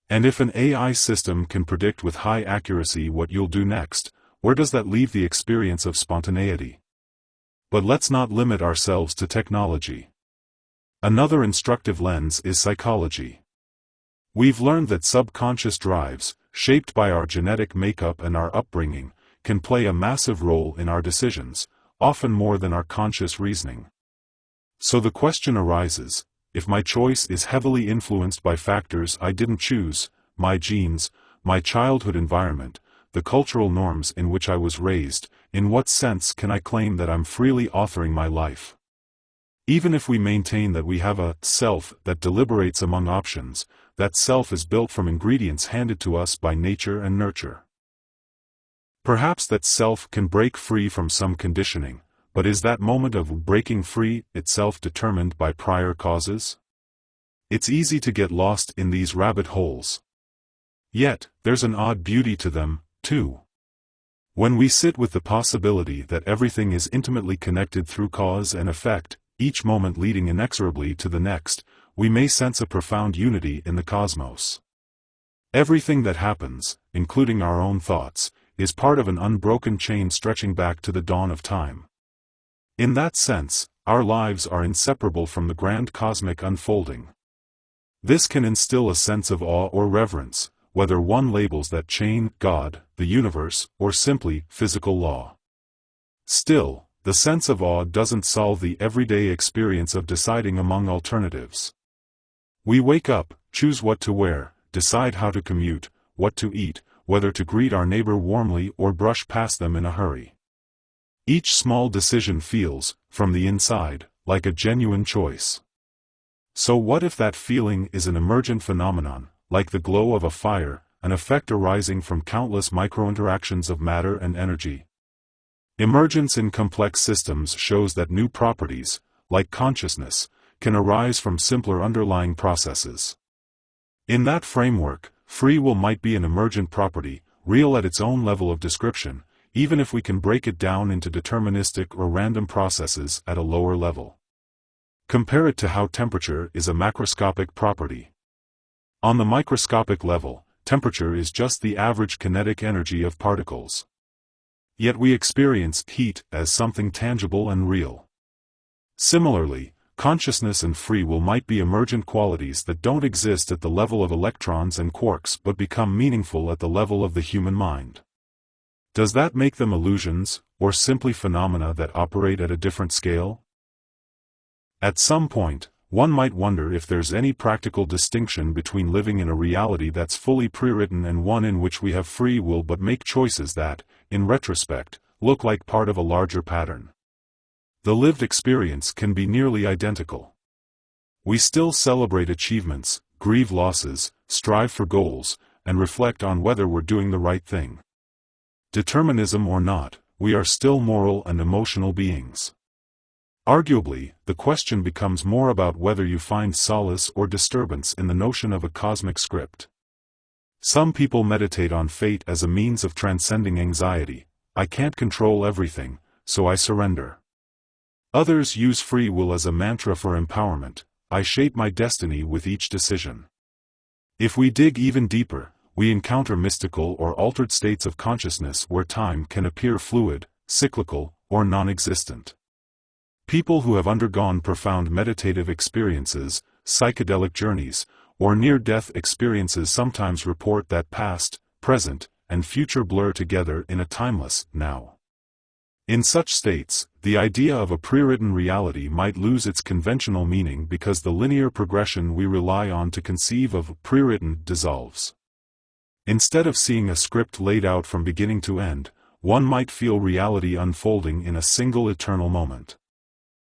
S1: And if an AI system can predict with high accuracy what you'll do next, where does that leave the experience of spontaneity? But let's not limit ourselves to technology. Another instructive lens is psychology. We've learned that subconscious drives, shaped by our genetic makeup and our upbringing, can play a massive role in our decisions, often more than our conscious reasoning. So the question arises, if my choice is heavily influenced by factors I didn't choose, my genes, my childhood environment, the cultural norms in which I was raised, in what sense can I claim that I'm freely authoring my life? Even if we maintain that we have a self that deliberates among options, that self is built from ingredients handed to us by nature and nurture. Perhaps that self can break free from some conditioning, but is that moment of breaking free itself determined by prior causes? It's easy to get lost in these rabbit holes. Yet, there's an odd beauty to them, too. When we sit with the possibility that everything is intimately connected through cause and effect, each moment leading inexorably to the next, we may sense a profound unity in the cosmos. Everything that happens, including our own thoughts, is part of an unbroken chain stretching back to the dawn of time. In that sense, our lives are inseparable from the grand cosmic unfolding. This can instill a sense of awe or reverence, whether one labels that chain God, the universe, or simply physical law. Still, the sense of awe doesn't solve the everyday experience of deciding among alternatives. We wake up, choose what to wear, decide how to commute, what to eat, whether to greet our neighbor warmly or brush past them in a hurry. Each small decision feels, from the inside, like a genuine choice. So what if that feeling is an emergent phenomenon, like the glow of a fire, an effect arising from countless microinteractions of matter and energy? Emergence in complex systems shows that new properties, like consciousness, can arise from simpler underlying processes. In that framework, free will might be an emergent property, real at its own level of description, even if we can break it down into deterministic or random processes at a lower level. Compare it to how temperature is a macroscopic property. On the microscopic level, temperature is just the average kinetic energy of particles. Yet we experience heat as something tangible and real. Similarly, consciousness and free will might be emergent qualities that don't exist at the level of electrons and quarks but become meaningful at the level of the human mind. Does that make them illusions, or simply phenomena that operate at a different scale? At some point, one might wonder if there's any practical distinction between living in a reality that's fully pre-written and one in which we have free will but make choices that, in retrospect, look like part of a larger pattern. The lived experience can be nearly identical. We still celebrate achievements, grieve losses, strive for goals, and reflect on whether we're doing the right thing. Determinism or not, we are still moral and emotional beings. Arguably, the question becomes more about whether you find solace or disturbance in the notion of a cosmic script. Some people meditate on fate as a means of transcending anxiety. I can't control everything, so I surrender. Others use free will as a mantra for empowerment. I shape my destiny with each decision. If we dig even deeper, we encounter mystical or altered states of consciousness where time can appear fluid, cyclical, or non-existent. People who have undergone profound meditative experiences, psychedelic journeys, or near-death experiences sometimes report that past, present, and future blur together in a timeless now. In such states, the idea of a pre-written reality might lose its conventional meaning because the linear progression we rely on to conceive of pre-written dissolves. Instead of seeing a script laid out from beginning to end, one might feel reality unfolding in a single eternal moment.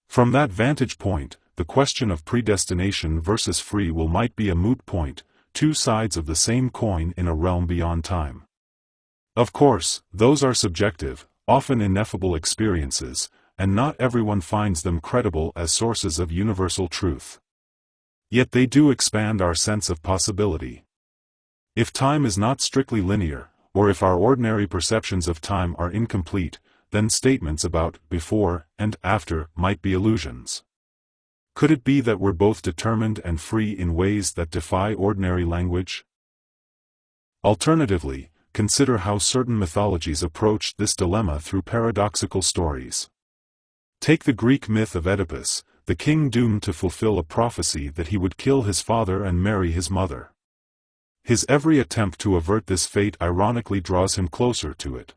S1: From that vantage point, the question of predestination versus free will might be a moot point, two sides of the same coin in a realm beyond time. Of course, those are subjective, often ineffable experiences, and not everyone finds them credible as sources of universal truth. Yet they do expand our sense of possibility. If time is not strictly linear, or if our ordinary perceptions of time are incomplete, then statements about before and after might be illusions. Could it be that we're both determined and free in ways that defy ordinary language? Alternatively, consider how certain mythologies approached this dilemma through paradoxical stories. Take the Greek myth of Oedipus, the king doomed to fulfill a prophecy that he would kill his father and marry his mother. His every attempt to avert this fate ironically draws him closer to it.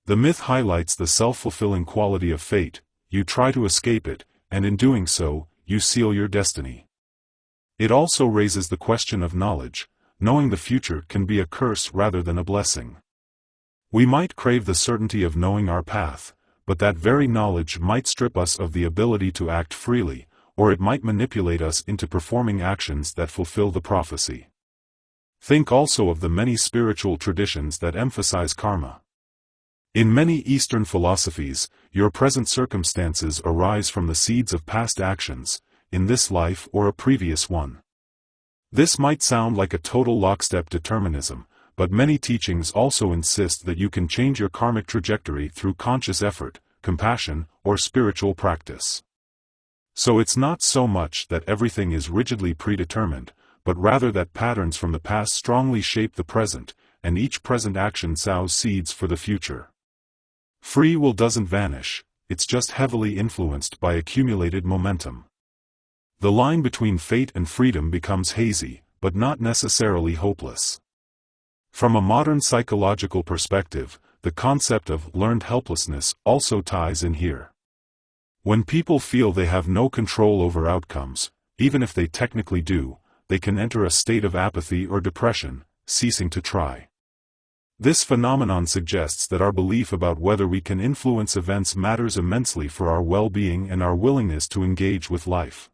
S1: The myth highlights the self-fulfilling quality of fate. You try to escape it, and in doing so, you seal your destiny. It also raises the question of knowledge. Knowing the future can be a curse rather than a blessing. We might crave the certainty of knowing our path, but that very knowledge might strip us of the ability to act freely, or it might manipulate us into performing actions that fulfill the prophecy. Think also of the many spiritual traditions that emphasize karma. In many Eastern philosophies, your present circumstances arise from the seeds of past actions, in this life or a previous one. This might sound like a total lockstep determinism, but many teachings also insist that you can change your karmic trajectory through conscious effort, compassion, or spiritual practice. So it's not so much that everything is rigidly predetermined, but rather that patterns from the past strongly shape the present, and each present action sows seeds for the future. Free will doesn't vanish, it's just heavily influenced by accumulated momentum. The line between fate and freedom becomes hazy, but not necessarily hopeless. From a modern psychological perspective, the concept of learned helplessness also ties in here. When people feel they have no control over outcomes, even if they technically do, they can enter a state of apathy or depression, ceasing to try. This phenomenon suggests that our belief about whether we can influence events matters immensely for our well-being and our willingness to engage with life.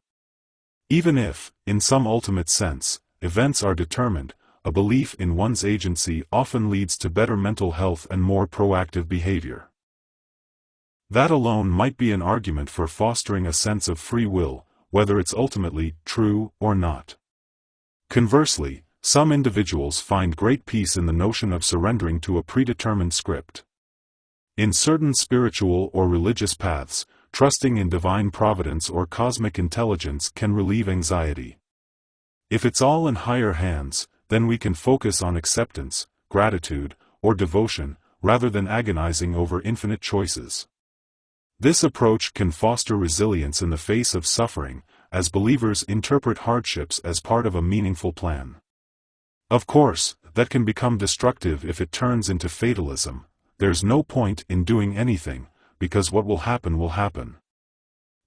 S1: Even if, in some ultimate sense, events are determined, a belief in one's agency often leads to better mental health and more proactive behavior. That alone might be an argument for fostering a sense of free will, whether it's ultimately true or not. Conversely, some individuals find great peace in the notion of surrendering to a predetermined script. In certain spiritual or religious paths, trusting in divine providence or cosmic intelligence can relieve anxiety. If it's all in higher hands, then we can focus on acceptance, gratitude, or devotion, rather than agonizing over infinite choices. This approach can foster resilience in the face of suffering, as believers interpret hardships as part of a meaningful plan. Of course, that can become destructive if it turns into fatalism. there's no point in doing anything, because what will happen will happen.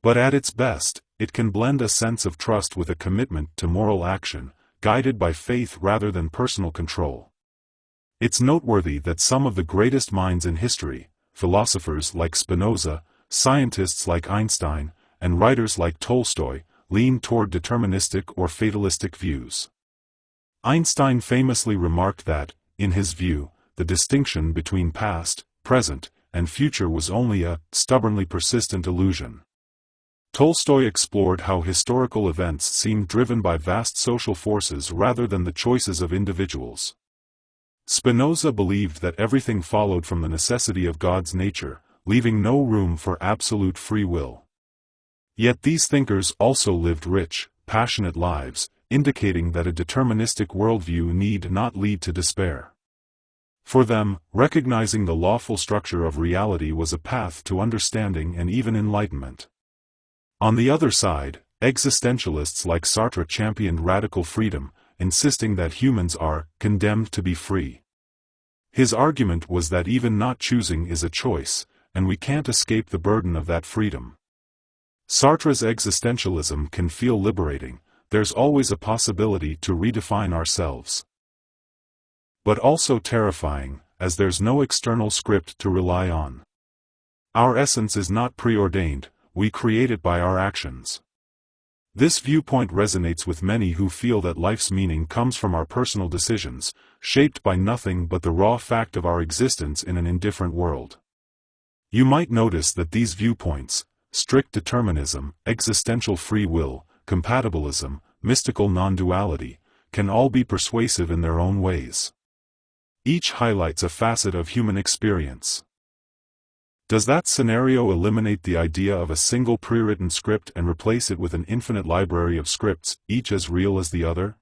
S1: But at its best, it can blend a sense of trust with a commitment to moral action, guided by faith rather than personal control. It's noteworthy that some of the greatest minds in history, philosophers like Spinoza, scientists like Einstein, and writers like Tolstoy, lean toward deterministic or fatalistic views. Einstein famously remarked that, in his view, the distinction between past, present, and future was only a stubbornly persistent illusion. Tolstoy explored how historical events seemed driven by vast social forces rather than the choices of individuals. Spinoza believed that everything followed from the necessity of God's nature, leaving no room for absolute free will. Yet these thinkers also lived rich, passionate lives, indicating that a deterministic worldview need not lead to despair. For them, recognizing the lawful structure of reality was a path to understanding and even enlightenment. On the other side, existentialists like Sartre championed radical freedom, insisting that humans are condemned to be free. His argument was that even not choosing is a choice, and we can't escape the burden of that freedom. Sartre's existentialism can feel liberating. There's always a possibility to redefine ourselves. But also terrifying, as there's no external script to rely on. Our essence is not preordained, we create it by our actions. This viewpoint resonates with many who feel that life's meaning comes from our personal decisions, shaped by nothing but the raw fact of our existence in an indifferent world. You might notice that these viewpoints, strict determinism, existential free will, compatibilism, mystical non-duality, can all be persuasive in their own ways. Each highlights a facet of human experience. Does that scenario eliminate the idea of a single pre-written script and replace it with an infinite library of scripts, each as real as the other?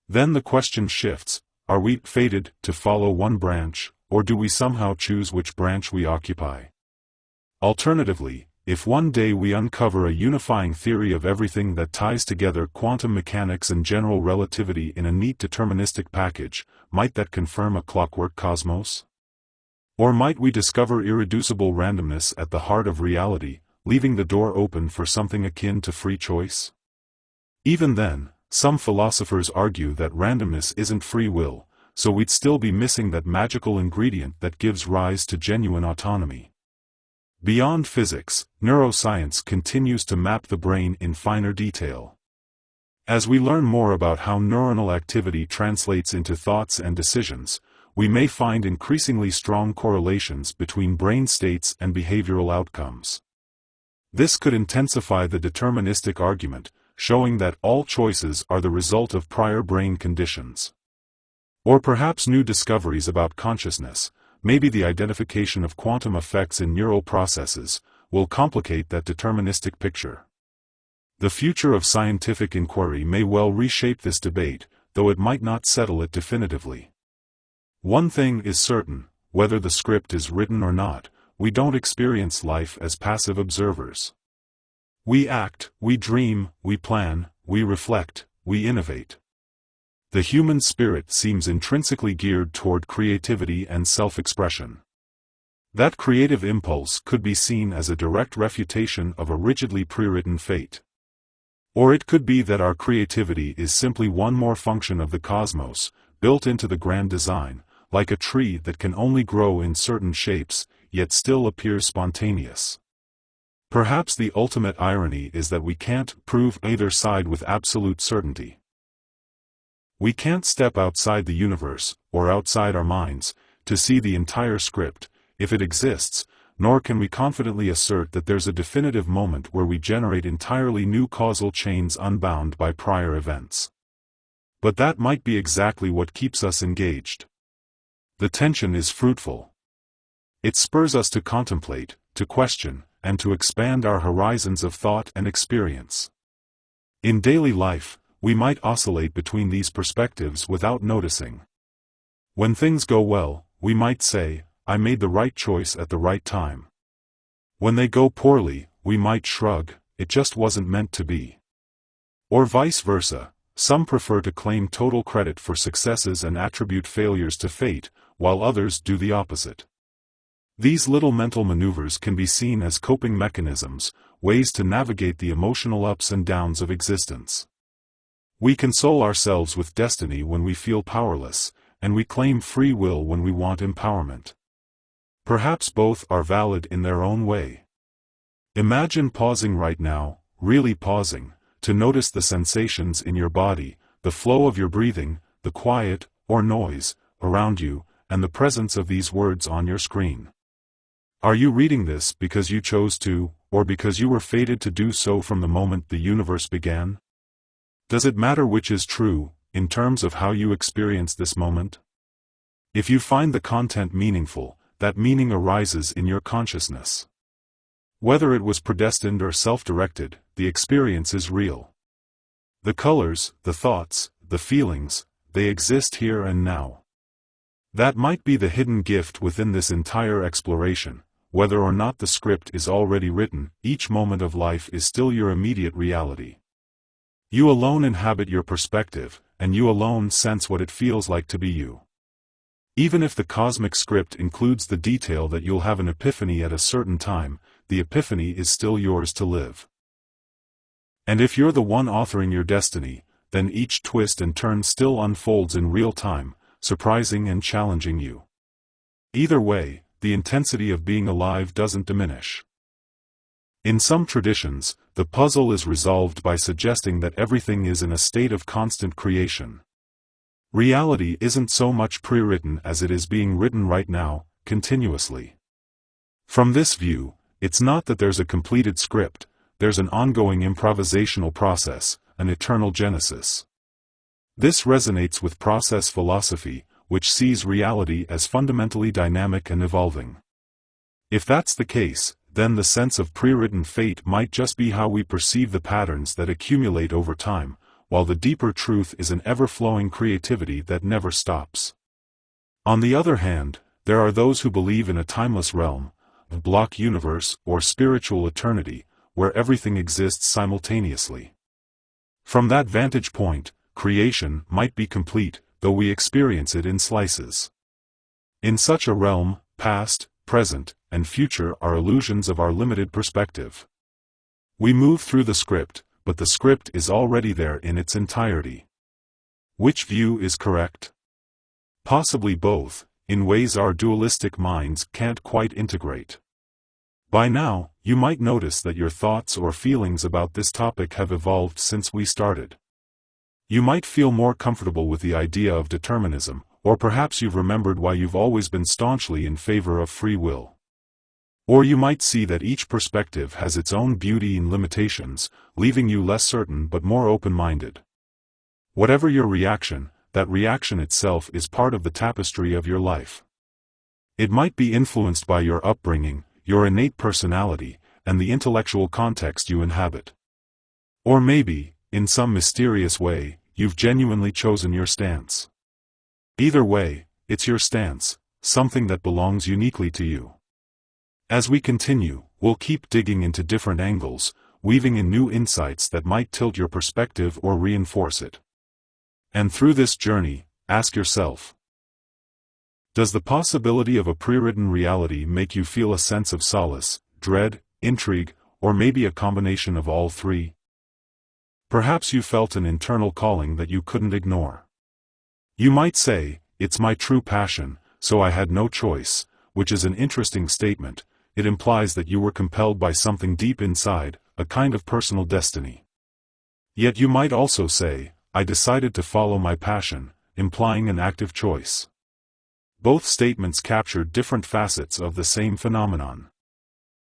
S1: Then the question shifts, are we fated to follow one branch, or do we somehow choose which branch we occupy? Alternatively, if one day we uncover a unifying theory of everything that ties together quantum mechanics and general relativity in a neat deterministic package, might that confirm a clockwork cosmos? Or might we discover irreducible randomness at the heart of reality, leaving the door open for something akin to free choice? Even then, some philosophers argue that randomness isn't free will, so we'd still be missing that magical ingredient that gives rise to genuine autonomy. Beyond physics, neuroscience continues to map the brain in finer detail. As we learn more about how neuronal activity translates into thoughts and decisions, we may find increasingly strong correlations between brain states and behavioral outcomes. This could intensify the deterministic argument, showing that all choices are the result of prior brain conditions. Or perhaps new discoveries about consciousness, maybe the identification of quantum effects in neural processes, will complicate that deterministic picture. The future of scientific inquiry may well reshape this debate, though it might not settle it definitively. One thing is certain, whether the script is written or not, we don't experience life as passive observers. We act, we dream, we plan, we reflect, we innovate. The human spirit seems intrinsically geared toward creativity and self-expression. That creative impulse could be seen as a direct refutation of a rigidly pre-written fate. Or it could be that our creativity is simply one more function of the cosmos, built into the grand design, like a tree that can only grow in certain shapes, yet still appears spontaneous. Perhaps the ultimate irony is that we can't prove either side with absolute certainty. We can't step outside the universe, or outside our minds, to see the entire script, if it exists, nor can we confidently assert that there's a definitive moment where we generate entirely new causal chains unbound by prior events. But that might be exactly what keeps us engaged. The tension is fruitful. It spurs us to contemplate, to question, and to expand our horizons of thought and experience. In daily life, we might oscillate between these perspectives without noticing. When things go well, we might say, I made the right choice at the right time. When they go poorly, we might shrug, it just wasn't meant to be. Or vice versa, some prefer to claim total credit for successes and attribute failures to fate, while others do the opposite. These little mental maneuvers can be seen as coping mechanisms, ways to navigate the emotional ups and downs of existence. We console ourselves with destiny when we feel powerless, and we claim free will when we want empowerment. Perhaps both are valid in their own way. Imagine pausing right now, really pausing, to notice the sensations in your body, the flow of your breathing, the quiet, or noise, around you, and the presence of these words on your screen. Are you reading this because you chose to, or because you were fated to do so from the moment the universe began? Does it matter which is true, in terms of how you experience this moment? If you find the content meaningful, that meaning arises in your consciousness. Whether it was predestined or self-directed, the experience is real. The colors, the thoughts, the feelings, they exist here and now. That might be the hidden gift within this entire exploration. Whether or not the script is already written, each moment of life is still your immediate reality. You alone inhabit your perspective, and you alone sense what it feels like to be you. Even if the cosmic script includes the detail that you'll have an epiphany at a certain time, the epiphany is still yours to live. And if you're the one authoring your destiny, then each twist and turn still unfolds in real time, surprising and challenging you. Either way, the intensity of being alive doesn't diminish. In some traditions, the puzzle is resolved by suggesting that everything is in a state of constant creation. Reality isn't so much pre-written as it is being written right now, continuously. From this view, it's not that there's a completed script, there's an ongoing improvisational process, an eternal genesis. This resonates with process philosophy, which sees reality as fundamentally dynamic and evolving. If that's the case, then the sense of pre-written fate might just be how we perceive the patterns that accumulate over time, while the deeper truth is an ever-flowing creativity that never stops. On the other hand, there are those who believe in a timeless realm, a block universe, or spiritual eternity, where everything exists simultaneously. From that vantage point, creation might be complete, though we experience it in slices. In such a realm, past, present, and future are illusions of our limited perspective. We move through the script, but the script is already there in its entirety. Which view is correct? Possibly both, in ways our dualistic minds can't quite integrate. By now, you might notice that your thoughts or feelings about this topic have evolved since we started. You might feel more comfortable with the idea of determinism, or perhaps you've remembered why you've always been staunchly in favor of free will. Or you might see that each perspective has its own beauty and limitations, leaving you less certain but more open-minded. Whatever your reaction, that reaction itself is part of the tapestry of your life. It might be influenced by your upbringing, your innate personality, and the intellectual context you inhabit. Or maybe, in some mysterious way, you've genuinely chosen your stance. Either way, it's your stance, something that belongs uniquely to you. As we continue, we'll keep digging into different angles, weaving in new insights that might tilt your perspective or reinforce it. And through this journey, ask yourself, does the possibility of a pre-written reality make you feel a sense of solace, dread, intrigue, or maybe a combination of all three? Perhaps you felt an internal calling that you couldn't ignore. You might say, "It's my true passion, so I had no choice," which is an interesting statement. It implies that you were compelled by something deep inside, a kind of personal destiny. Yet you might also say, "I decided to follow my passion," implying an active choice. Both statements capture different facets of the same phenomenon.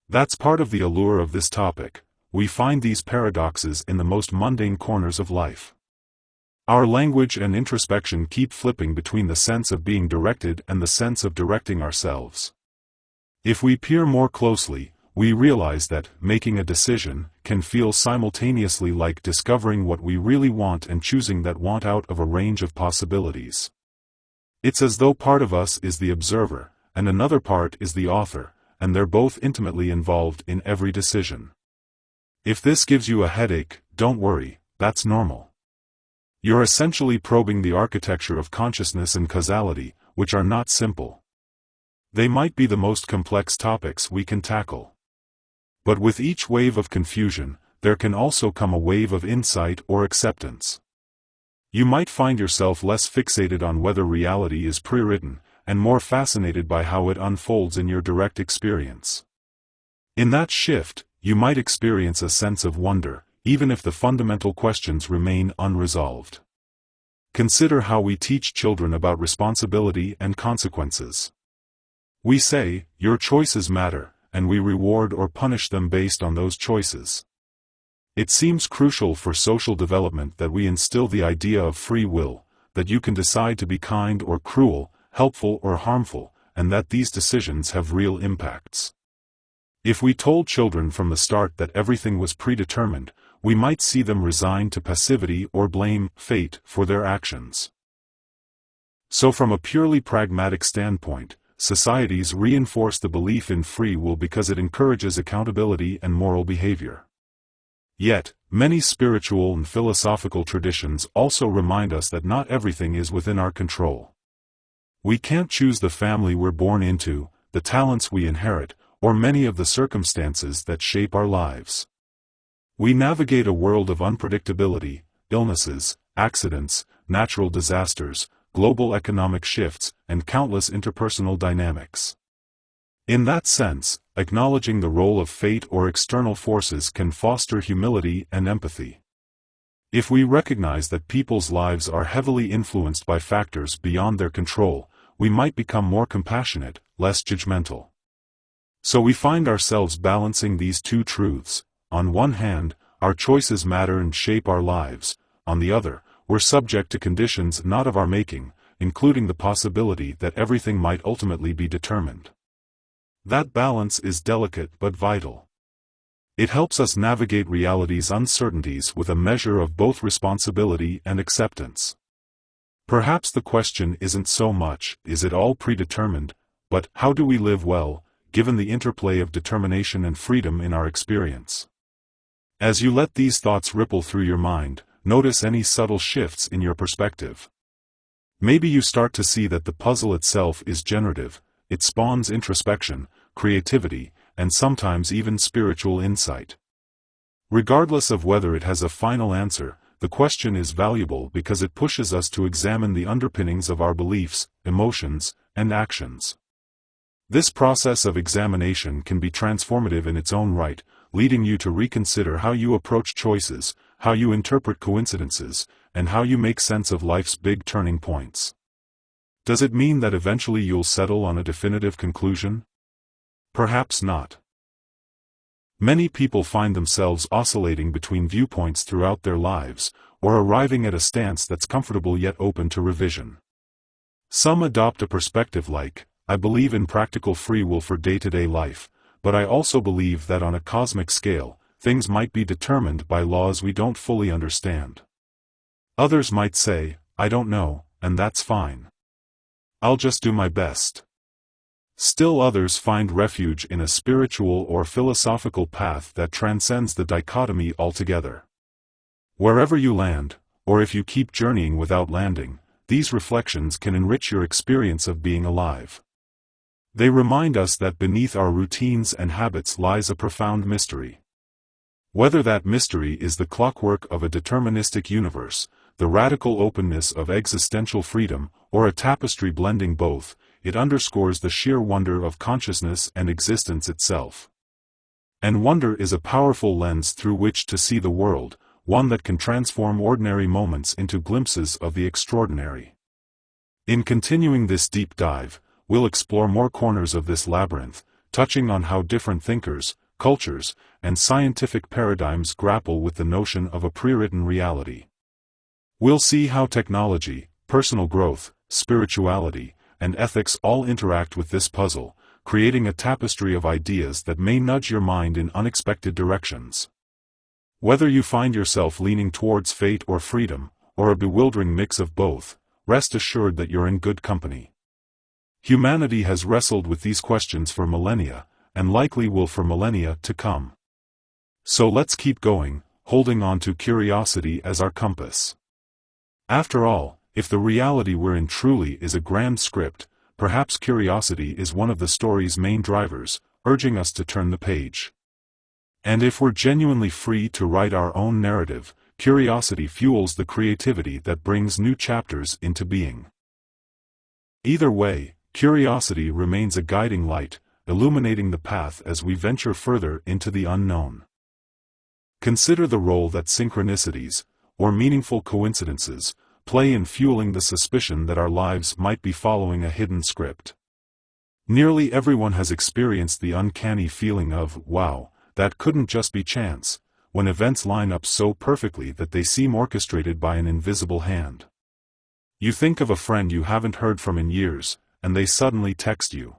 S1: That's part of the allure of this topic. We find these paradoxes in the most mundane corners of life. Our language and introspection keep flipping between the sense of being directed and the sense of directing ourselves. If we peer more closely, we realize that making a decision can feel simultaneously like discovering what we really want and choosing that want out of a range of possibilities. It's as though part of us is the observer, and another part is the author, and they're both intimately involved in every decision. If this gives you a headache, don't worry, that's normal. You're essentially probing the architecture of consciousness and causality, which are not simple. They might be the most complex topics we can tackle. But with each wave of confusion, there can also come a wave of insight or acceptance. You might find yourself less fixated on whether reality is pre-written, and more fascinated by how it unfolds in your direct experience. In that shift, you might experience a sense of wonder, even if the fundamental questions remain unresolved. Consider how we teach children about responsibility and consequences. We say, "Your choices matter," and we reward or punish them based on those choices. It seems crucial for social development that we instill the idea of free will, that you can decide to be kind or cruel, helpful or harmful, and that these decisions have real impacts. If we told children from the start that everything was predetermined, we might see them resigned to passivity or blame fate for their actions. So from a purely pragmatic standpoint, societies reinforce the belief in free will because it encourages accountability and moral behavior. Yet, many spiritual and philosophical traditions also remind us that not everything is within our control. We can't choose the family we're born into, the talents we inherit, or many of the circumstances that shape our lives. We navigate a world of unpredictability, illnesses, accidents, natural disasters, global economic shifts, and countless interpersonal dynamics. In that sense, acknowledging the role of fate or external forces can foster humility and empathy. If we recognize that people's lives are heavily influenced by factors beyond their control, we might become more compassionate, less judgmental. So we find ourselves balancing these two truths. On one hand, our choices matter and shape our lives. On the other, we're subject to conditions not of our making, including the possibility that everything might ultimately be determined. That balance is delicate but vital. It helps us navigate reality's uncertainties with a measure of both responsibility and acceptance. Perhaps the question isn't so much, is it all predetermined, but how do we live well, given the interplay of determination and freedom in our experience? As you let these thoughts ripple through your mind, notice any subtle shifts in your perspective. Maybe you start to see that the puzzle itself is generative, it spawns introspection, creativity, and sometimes even spiritual insight. Regardless of whether it has a final answer, the question is valuable because it pushes us to examine the underpinnings of our beliefs, emotions, and actions. This process of examination can be transformative in its own right, leading you to reconsider how you approach choices, how you interpret coincidences, and how you make sense of life's big turning points. Does it mean that eventually you'll settle on a definitive conclusion? Perhaps not. Many people find themselves oscillating between viewpoints throughout their lives, or arriving at a stance that's comfortable yet open to revision. Some adopt a perspective like, "I believe in practical free will for day-to-day life, but I also believe that on a cosmic scale, things might be determined by laws we don't fully understand." Others might say, "I don't know, and that's fine. I'll just do my best." Still others find refuge in a spiritual or philosophical path that transcends the dichotomy altogether. Wherever you land, or if you keep journeying without landing, these reflections can enrich your experience of being alive. They remind us that beneath our routines and habits lies a profound mystery. Whether that mystery is the clockwork of a deterministic universe, the radical openness of existential freedom, or a tapestry blending both, it underscores the sheer wonder of consciousness and existence itself. And wonder is a powerful lens through which to see the world, one that can transform ordinary moments into glimpses of the extraordinary. In continuing this deep dive, we'll explore more corners of this labyrinth, touching on how different thinkers, cultures, and scientific paradigms grapple with the notion of a pre-written reality. We'll see how technology, personal growth, spirituality, and ethics all interact with this puzzle, creating a tapestry of ideas that may nudge your mind in unexpected directions. Whether you find yourself leaning towards fate or freedom, or a bewildering mix of both, rest assured that you're in good company. Humanity has wrestled with these questions for millennia, and likely will for millennia to come. So let's keep going, holding on to curiosity as our compass. After all, if the reality we're in truly is a grand script, perhaps curiosity is one of the story's main drivers, urging us to turn the page. And if we're genuinely free to write our own narrative, curiosity fuels the creativity that brings new chapters into being. Either way, curiosity remains a guiding light, illuminating the path as we venture further into the unknown. Consider the role that synchronicities, or meaningful coincidences, play in fueling the suspicion that our lives might be following a hidden script. Nearly everyone has experienced the uncanny feeling of, wow, that couldn't just be chance, when events line up so perfectly that they seem orchestrated by an invisible hand. You think of a friend you haven't heard from in years, and they suddenly text you.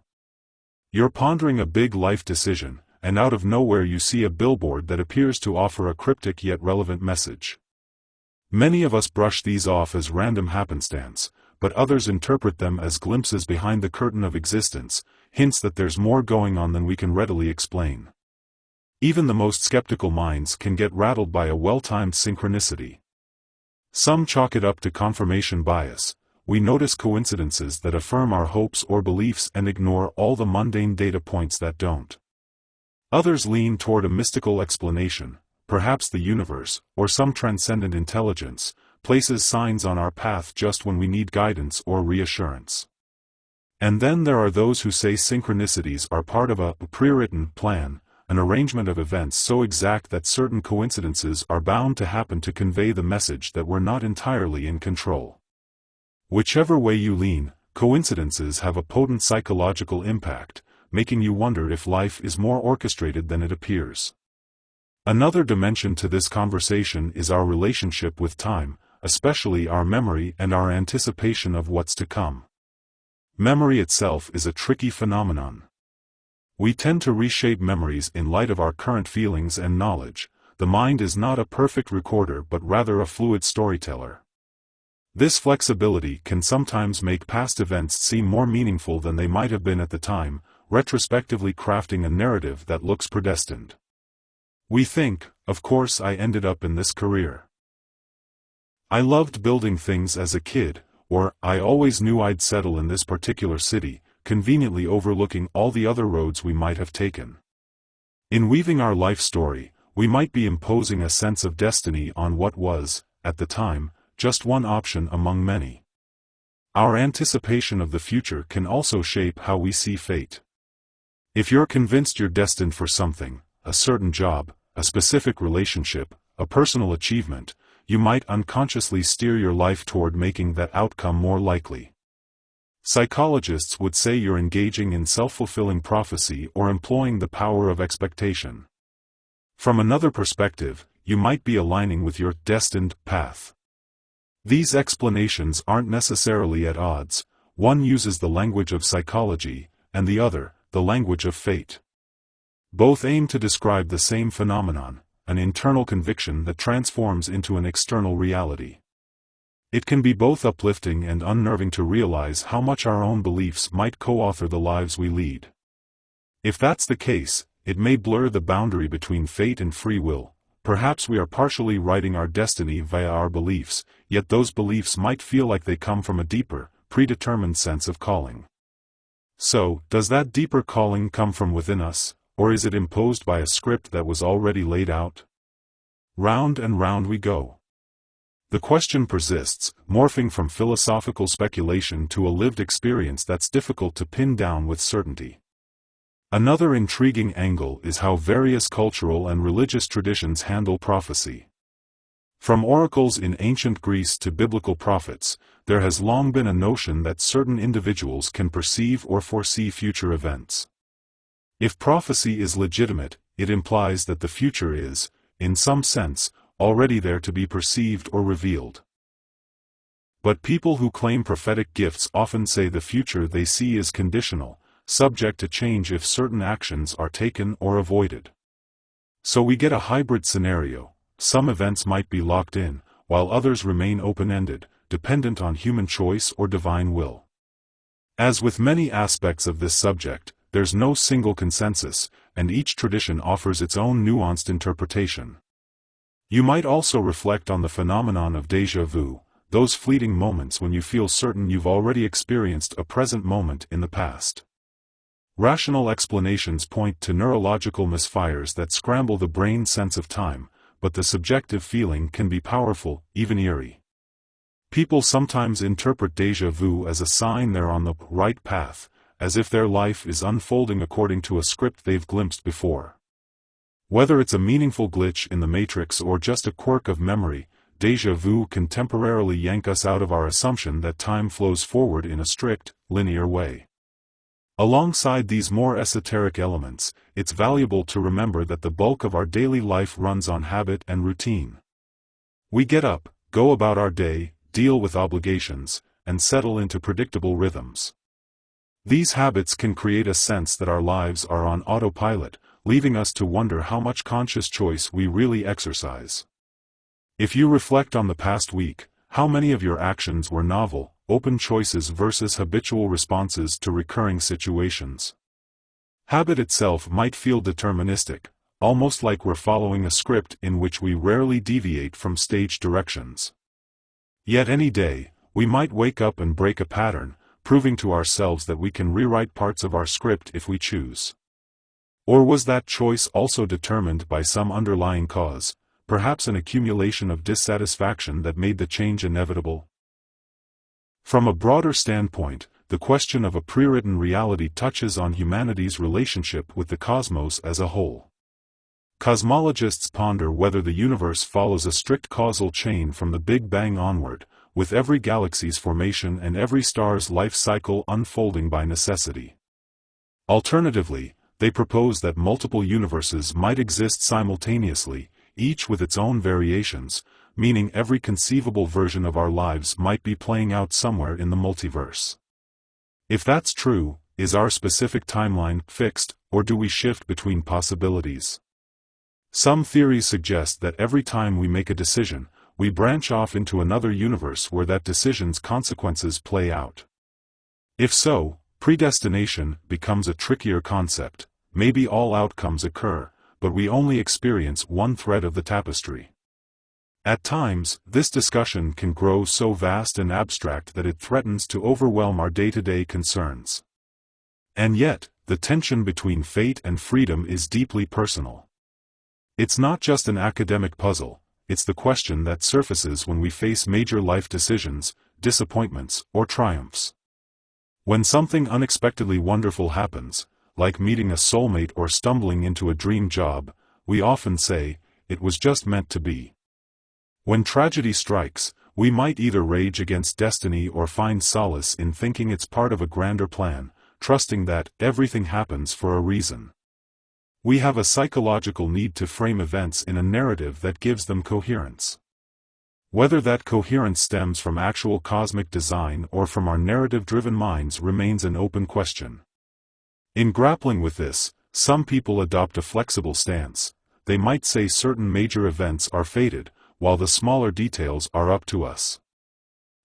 S1: You're pondering a big life decision, and out of nowhere you see a billboard that appears to offer a cryptic yet relevant message. Many of us brush these off as random happenstance, but others interpret them as glimpses behind the curtain of existence, hints that there's more going on than we can readily explain. Even the most skeptical minds can get rattled by a well-timed synchronicity. Some chalk it up to confirmation bias. We notice coincidences that affirm our hopes or beliefs and ignore all the mundane data points that don't. Others lean toward a mystical explanation, perhaps the universe, or some transcendent intelligence, places signs on our path just when we need guidance or reassurance. And then there are those who say synchronicities are part of a pre-written plan, an arrangement of events so exact that certain coincidences are bound to happen to convey the message that we're not entirely in control. Whichever way you lean, coincidences have a potent psychological impact, making you wonder if life is more orchestrated than it appears. Another dimension to this conversation is our relationship with time, especially our memory and our anticipation of what's to come. Memory itself is a tricky phenomenon. We tend to reshape memories in light of our current feelings and knowledge. The mind is not a perfect recorder but rather a fluid storyteller. This flexibility can sometimes make past events seem more meaningful than they might have been at the time, retrospectively crafting a narrative that looks predestined. We think, of course I ended up in this career. I loved building things as a kid, or I always knew I'd settle in this particular city, conveniently overlooking all the other roads we might have taken. In weaving our life story, we might be imposing a sense of destiny on what was, at the time, just one option among many. Our anticipation of the future can also shape how we see fate. If you're convinced you're destined for something, a certain job, a specific relationship, a personal achievement, you might unconsciously steer your life toward making that outcome more likely. Psychologists would say you're engaging in self-fulfilling prophecy or employing the power of expectation. From another perspective, you might be aligning with your destined path. These explanations aren't necessarily at odds. One uses the language of psychology, and the other, the language of fate. Both aim to describe the same phenomenon, an internal conviction that transforms into an external reality. It can be both uplifting and unnerving to realize how much our own beliefs might co-author the lives we lead. If that's the case, it may blur the boundary between fate and free will. Perhaps we are partially writing our destiny via our beliefs, yet those beliefs might feel like they come from a deeper, predetermined sense of calling. So, does that deeper calling come from within us, or is it imposed by a script that was already laid out? Round and round we go. The question persists, morphing from philosophical speculation to a lived experience that's difficult to pin down with certainty. Another intriguing angle is how various cultural and religious traditions handle prophecy. From oracles in ancient Greece to biblical prophets, there has long been a notion that certain individuals can perceive or foresee future events. If prophecy is legitimate, it implies that the future is, in some sense, already there to be perceived or revealed. But people who claim prophetic gifts often say the future they see is conditional, subject to change if certain actions are taken or avoided. So we get a hybrid scenario. Some events might be locked in, while others remain open-ended, dependent on human choice or divine will. As with many aspects of this subject, there's no single consensus, and each tradition offers its own nuanced interpretation. You might also reflect on the phenomenon of déjà vu, those fleeting moments when you feel certain you've already experienced a present moment in the past. Rational explanations point to neurological misfires that scramble the brain's sense of time, but the subjective feeling can be powerful, even eerie. People sometimes interpret déjà vu as a sign they're on the right path, as if their life is unfolding according to a script they've glimpsed before. Whether it's a meaningful glitch in the matrix or just a quirk of memory, déjà vu can temporarily yank us out of our assumption that time flows forward in a strict, linear way. Alongside these more esoteric elements, it's valuable to remember that the bulk of our daily life runs on habit and routine. We get up, go about our day, deal with obligations, and settle into predictable rhythms. These habits can create a sense that our lives are on autopilot, leaving us to wonder how much conscious choice we really exercise. If you reflect on the past week, how many of your actions were novel, open choices versus habitual responses to recurring situations? Habit itself might feel deterministic, almost like we're following a script in which we rarely deviate from stage directions. Yet any day, we might wake up and break a pattern, proving to ourselves that we can rewrite parts of our script if we choose. Or was that choice also determined by some underlying cause, perhaps an accumulation of dissatisfaction that made the change inevitable? From a broader standpoint, the question of a pre-written reality touches on humanity's relationship with the cosmos as a whole. Cosmologists ponder whether the universe follows a strict causal chain from the Big Bang onward, with every galaxy's formation and every star's life cycle unfolding by necessity. Alternatively, they propose that multiple universes might exist simultaneously, each with its own variations, meaning every conceivable version of our lives might be playing out somewhere in the multiverse. If that's true, is our specific timeline fixed, or do we shift between possibilities? Some theories suggest that every time we make a decision, we branch off into another universe where that decision's consequences play out. If so, predestination becomes a trickier concept. Maybe all outcomes occur, but we only experience one thread of the tapestry. At times, this discussion can grow so vast and abstract that it threatens to overwhelm our day-to-day concerns. And yet, the tension between fate and freedom is deeply personal. It's not just an academic puzzle, it's the question that surfaces when we face major life decisions, disappointments, or triumphs. When something unexpectedly wonderful happens, like meeting a soulmate or stumbling into a dream job, we often say, "It was just meant to be." When tragedy strikes, we might either rage against destiny or find solace in thinking it's part of a grander plan, trusting that everything happens for a reason. We have a psychological need to frame events in a narrative that gives them coherence. Whether that coherence stems from actual cosmic design or from our narrative-driven minds remains an open question. In grappling with this, some people adopt a flexible stance. They might say certain major events are fated, while the smaller details are up to us.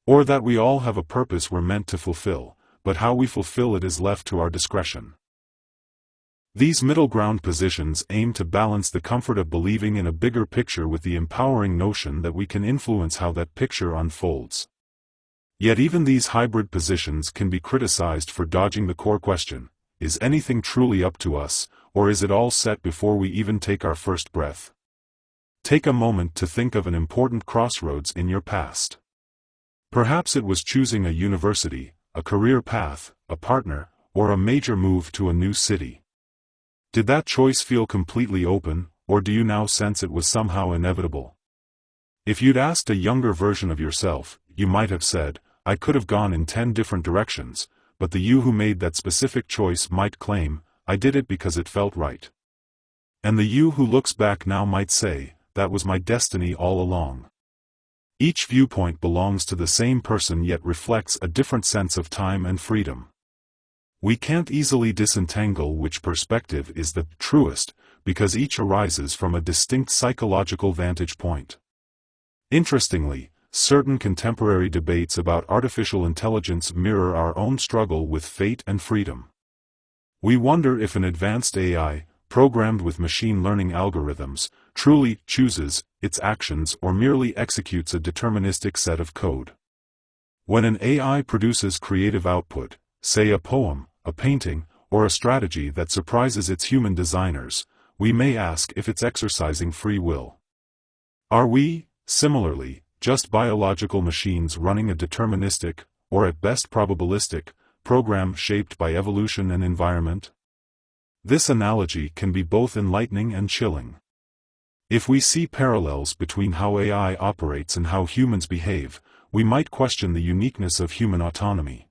S1: Or that we all have a purpose we're meant to fulfill, but how we fulfill it is left to our discretion. These middle ground positions aim to balance the comfort of believing in a bigger picture with the empowering notion that we can influence how that picture unfolds. Yet even these hybrid positions can be criticized for dodging the core question: is anything truly up to us, or is it all set before we even take our first breath? Take a moment to think of an important crossroads in your past. Perhaps it was choosing a university, a career path, a partner, or a major move to a new city. Did that choice feel completely open, or do you now sense it was somehow inevitable? If you'd asked a younger version of yourself, you might have said, "I could have gone in 10 different directions," but the you who made that specific choice might claim, "I did it because it felt right." And the you who looks back now might say, "That was my destiny all along." Each viewpoint belongs to the same person yet reflects a different sense of time and freedom. We can't easily disentangle which perspective is the truest, because each arises from a distinct psychological vantage point. Interestingly, certain contemporary debates about artificial intelligence mirror our own struggle with fate and freedom. We wonder if an advanced AI, programmed with machine learning algorithms, truly chooses its actions or merely executes a deterministic set of code. When an AI produces creative output, say a poem, a painting, or a strategy that surprises its human designers, we may ask if it's exercising free will. Are we, similarly, just biological machines running a deterministic, or at best probabilistic, program shaped by evolution and environment? This analogy can be both enlightening and chilling. If we see parallels between how AI operates and how humans behave, we might question the uniqueness of human autonomy.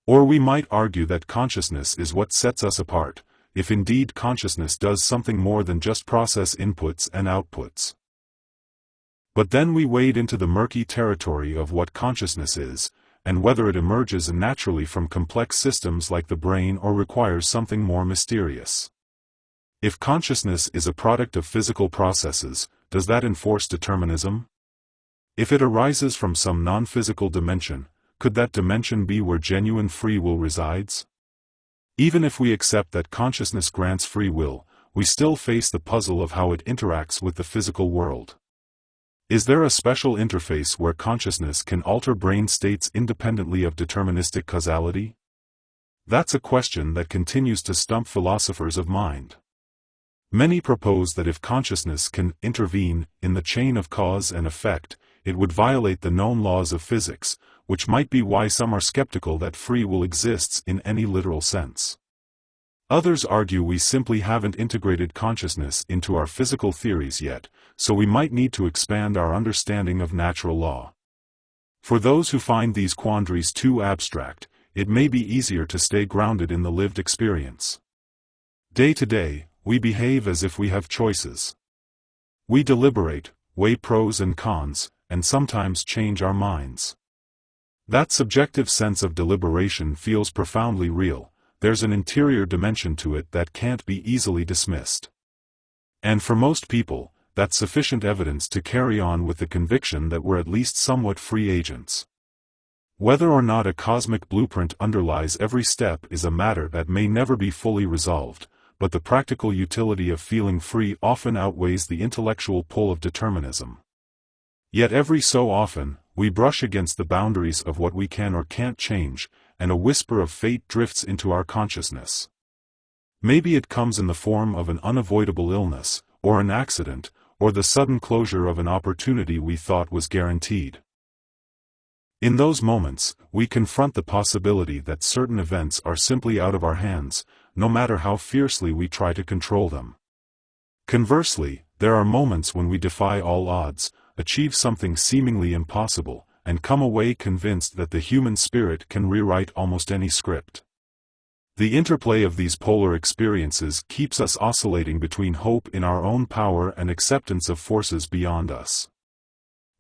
S1: Or we might argue that consciousness is what sets us apart, if indeed consciousness does something more than just process inputs and outputs. But then we wade into the murky territory of what consciousness is, and whether it emerges naturally from complex systems like the brain or requires something more mysterious. If consciousness is a product of physical processes, does that enforce determinism? If it arises from some non-physical dimension, could that dimension be where genuine free will resides? Even if we accept that consciousness grants free will, we still face the puzzle of how it interacts with the physical world. Is there a special interface where consciousness can alter brain states independently of deterministic causality? That's a question that continues to stump philosophers of mind. Many propose that if consciousness can intervene in the chain of cause and effect, it would violate the known laws of physics, which might be why some are skeptical that free will exists in any literal sense. Others argue we simply haven't integrated consciousness into our physical theories yet, so we might need to expand our understanding of natural law. For those who find these quandaries too abstract, it may be easier to stay grounded in the lived experience. Day to day, we behave as if we have choices. We deliberate, weigh pros and cons, and sometimes change our minds. That subjective sense of deliberation feels profoundly real. There's an interior dimension to it that can't be easily dismissed. And for most people, that's sufficient evidence to carry on with the conviction that we're at least somewhat free agents. Whether or not a cosmic blueprint underlies every step is a matter that may never be fully resolved, but the practical utility of feeling free often outweighs the intellectual pull of determinism. Yet every so often, we brush against the boundaries of what we can or can't change, and a whisper of fate drifts into our consciousness. Maybe it comes in the form of an unavoidable illness, or an accident, or the sudden closure of an opportunity we thought was guaranteed. In those moments, we confront the possibility that certain events are simply out of our hands, no matter how fiercely we try to control them. Conversely, there are moments when we defy all odds, achieve something seemingly impossible, and come away convinced that the human spirit can rewrite almost any script. The interplay of these polar experiences keeps us oscillating between hope in our own power and acceptance of forces beyond us.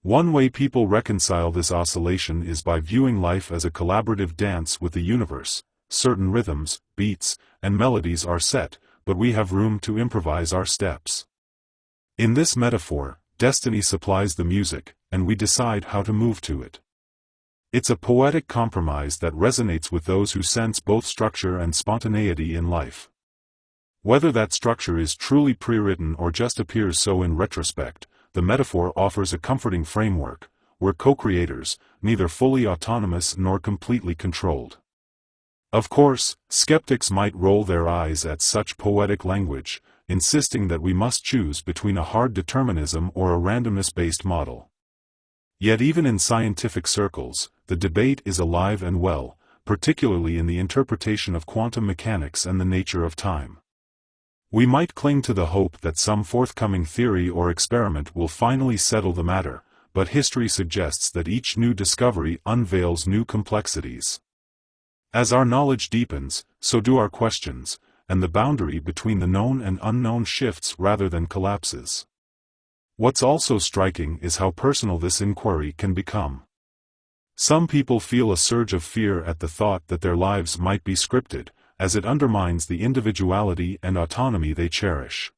S1: One way people reconcile this oscillation is by viewing life as a collaborative dance with the universe. Certain rhythms, beats, and melodies are set, but we have room to improvise our steps. In this metaphor, destiny supplies the music, and we decide how to move to it. It's a poetic compromise that resonates with those who sense both structure and spontaneity in life. Whether that structure is truly pre-written or just appears so in retrospect, the metaphor offers a comforting framework. We're co-creators, neither fully autonomous nor completely controlled. Of course, skeptics might roll their eyes at such poetic language, insisting that we must choose between a hard determinism or a randomness-based model. Yet even in scientific circles, the debate is alive and well, particularly in the interpretation of quantum mechanics and the nature of time. We might cling to the hope that some forthcoming theory or experiment will finally settle the matter, but history suggests that each new discovery unveils new complexities. As our knowledge deepens, so do our questions, and the boundary between the known and unknown shifts rather than collapses. What's also striking is how personal this inquiry can become. Some people feel a surge of fear at the thought that their lives might be scripted, as it undermines the individuality and autonomy they cherish.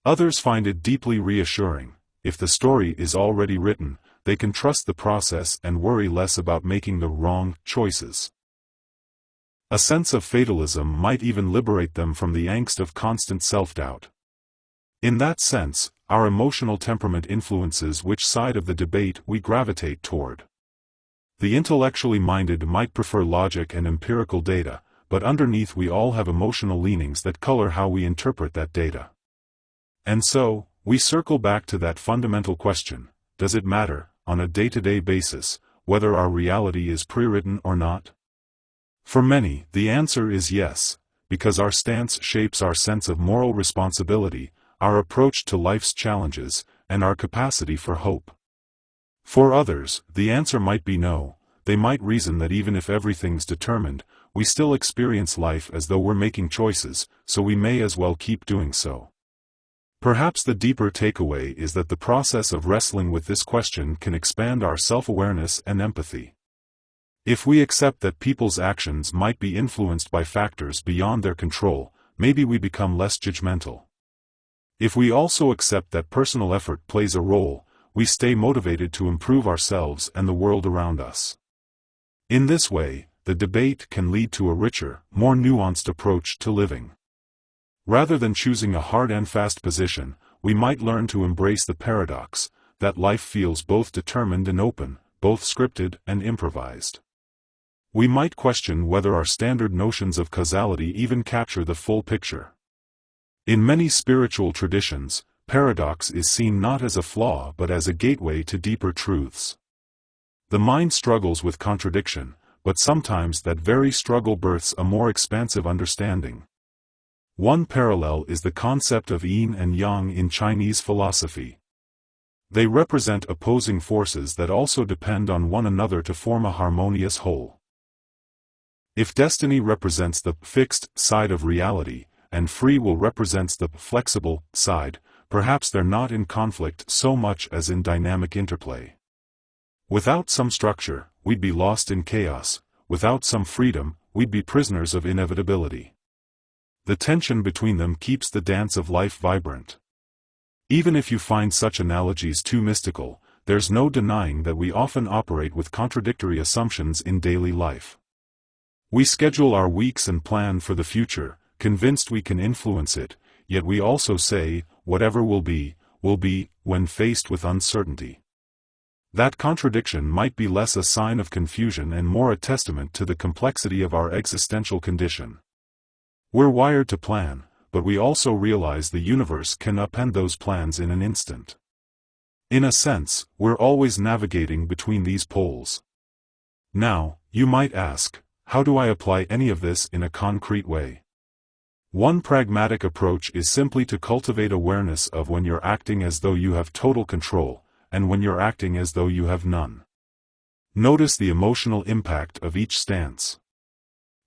S1: Others find it deeply reassuring. If the story is already written, they can trust the process and worry less about making the wrong choices. A sense of fatalism might even liberate them from the angst of constant self-doubt. In that sense, our emotional temperament influences which side of the debate we gravitate toward. The intellectually minded might prefer logic and empirical data, but underneath we all have emotional leanings that color how we interpret that data. And so, we circle back to that fundamental question: does it matter, on a day-to-day basis, whether our reality is pre-written or not? For many, the answer is yes, because our stance shapes our sense of moral responsibility, our approach to life's challenges, and our capacity for hope. For others, the answer might be no. They might reason that even if everything's determined, we still experience life as though we're making choices, so we may as well keep doing so. Perhaps the deeper takeaway is that the process of wrestling with this question can expand our self-awareness and empathy. If we accept that people's actions might be influenced by factors beyond their control, maybe we become less judgmental. If we also accept that personal effort plays a role, we stay motivated to improve ourselves and the world around us. In this way, the debate can lead to a richer, more nuanced approach to living. Rather than choosing a hard and fast position, we might learn to embrace the paradox, that life feels both determined and open, both scripted and improvised. We might question whether our standard notions of causality even capture the full picture. In many spiritual traditions, paradox is seen not as a flaw but as a gateway to deeper truths. The mind struggles with contradiction, but sometimes that very struggle births a more expansive understanding. One parallel is the concept of yin and yang in Chinese philosophy. They represent opposing forces that also depend on one another to form a harmonious whole. If destiny represents the fixed side of reality, and free will represents the flexible side, perhaps they're not in conflict so much as in dynamic interplay. Without some structure, we'd be lost in chaos; without some freedom, we'd be prisoners of inevitability. The tension between them keeps the dance of life vibrant. Even if you find such analogies too mystical, there's no denying that we often operate with contradictory assumptions in daily life. We schedule our weeks and plan for the future, convinced we can influence it, yet we also say, whatever will be, when faced with uncertainty. That contradiction might be less a sign of confusion and more a testament to the complexity of our existential condition. We're wired to plan, but we also realize the universe can upend those plans in an instant. In a sense, we're always navigating between these poles. Now, you might ask, how do I apply any of this in a concrete way? One pragmatic approach is simply to cultivate awareness of when you're acting as though you have total control, and when you're acting as though you have none. Notice the emotional impact of each stance.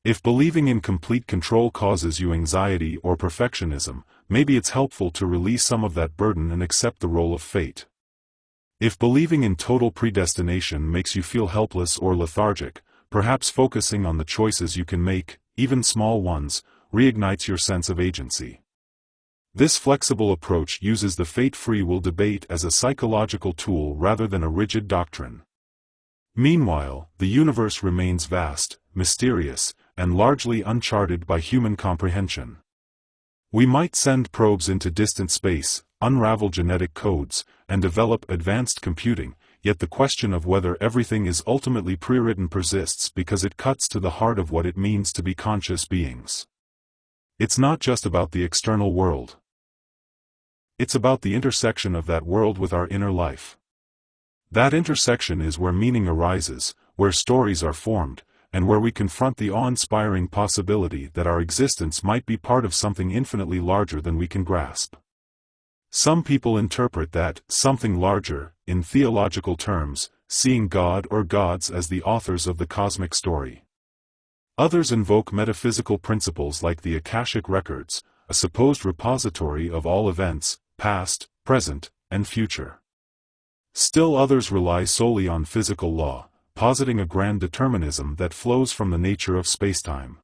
S1: If believing in complete control causes you anxiety or perfectionism, maybe it's helpful to release some of that burden and accept the role of fate. If believing in total predestination makes you feel helpless or lethargic, perhaps focusing on the choices you can make, even small ones, reignites your sense of agency. This flexible approach uses the fate-free will debate as a psychological tool rather than a rigid doctrine. Meanwhile, the universe remains vast, mysterious, and largely uncharted by human comprehension. We might send probes into distant space, unravel genetic codes, and develop advanced computing, yet the question of whether everything is ultimately pre-written persists because it cuts to the heart of what it means to be conscious beings. It's not just about the external world. It's about the intersection of that world with our inner life. That intersection is where meaning arises, where stories are formed, and where we confront the awe-inspiring possibility that our existence might be part of something infinitely larger than we can grasp. Some people interpret that something larger, in theological terms, seeing God or gods as the authors of the cosmic story. Others invoke metaphysical principles like the Akashic Records, a supposed repository of all events, past, present, and future. Still others rely solely on physical law, positing a grand determinism that flows from the nature of spacetime.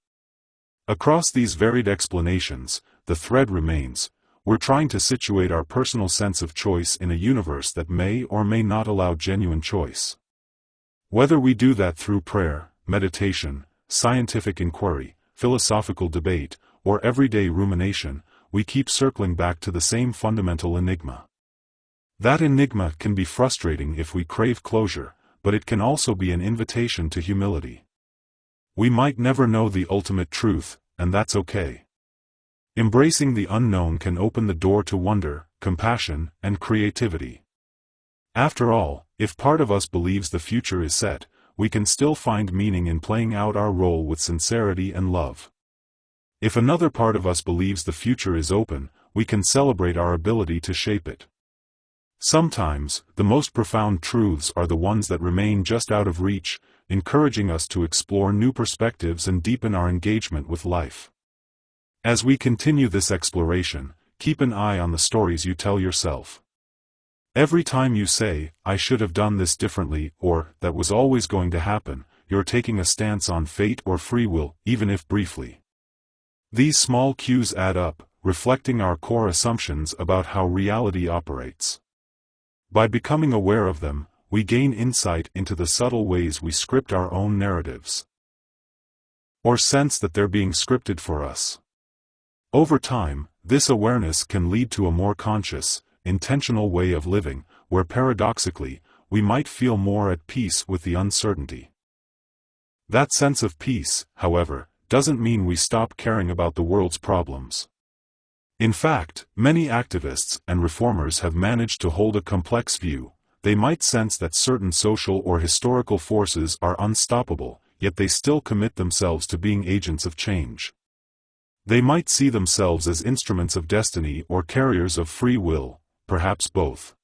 S1: Across these varied explanations, the thread remains: we're trying to situate our personal sense of choice in a universe that may or may not allow genuine choice. Whether we do that through prayer, meditation, scientific inquiry, philosophical debate, or everyday rumination, we keep circling back to the same fundamental enigma. That enigma can be frustrating if we crave closure, but it can also be an invitation to humility. We might never know the ultimate truth, and that's okay. Embracing the unknown can open the door to wonder, compassion, and creativity. After all, if part of us believes the future is set, we can still find meaning in playing out our role with sincerity and love. If another part of us believes the future is open, we can celebrate our ability to shape it. Sometimes, the most profound truths are the ones that remain just out of reach, encouraging us to explore new perspectives and deepen our engagement with life. As we continue this exploration, keep an eye on the stories you tell yourself. Every time you say, "I should have done this differently," or "that was always going to happen," you're taking a stance on fate or free will, even if briefly. These small cues add up, reflecting our core assumptions about how reality operates. By becoming aware of them, we gain insight into the subtle ways we script our own narratives, or sense that they're being scripted for us. Over time, this awareness can lead to a more conscious, intentional way of living, where paradoxically, we might feel more at peace with the uncertainty. That sense of peace, however, doesn't mean we stop caring about the world's problems. In fact, many activists and reformers have managed to hold a complex view. They might sense that certain social or historical forces are unstoppable, yet they still commit themselves to being agents of change. They might see themselves as instruments of destiny or carriers of free will, perhaps both.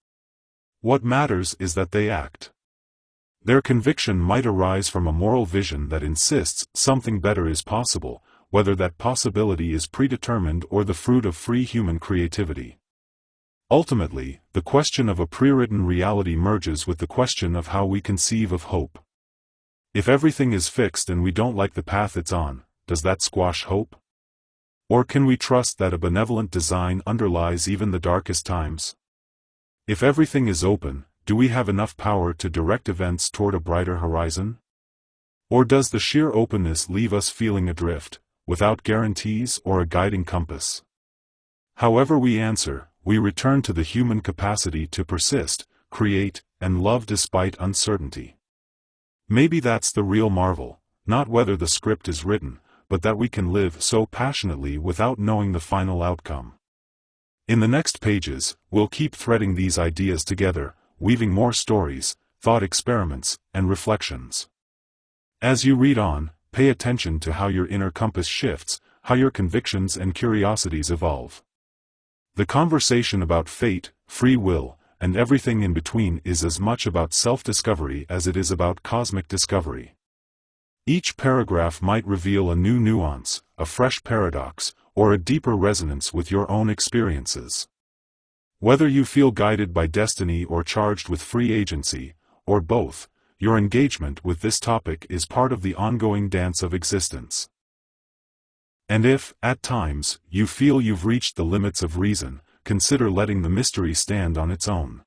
S1: What matters is that they act. Their conviction might arise from a moral vision that insists something better is possible, whether that possibility is predetermined or the fruit of free human creativity. Ultimately, the question of a pre-written reality merges with the question of how we conceive of hope. If everything is fixed and we don't like the path it's on, does that squash hope? Or can we trust that a benevolent design underlies even the darkest times? If everything is open, do we have enough power to direct events toward a brighter horizon? Or does the sheer openness leave us feeling adrift, without guarantees or a guiding compass? However we answer, we return to the human capacity to persist, create, and love despite uncertainty. Maybe that's the real marvel, not whether the script is written, but that we can live so passionately without knowing the final outcome. In the next pages, we'll keep threading these ideas together, weaving more stories, thought experiments, and reflections. As you read on, pay attention to how your inner compass shifts, how your convictions and curiosities evolve. The conversation about fate, free will, and everything in between is as much about self-discovery as it is about cosmic discovery. Each paragraph might reveal a new nuance, a fresh paradox, or a deeper resonance with your own experiences. Whether you feel guided by destiny or charged with free agency, or both, your engagement with this topic is part of the ongoing dance of existence. And if, at times, you feel you've reached the limits of reason, consider letting the mystery stand on its own.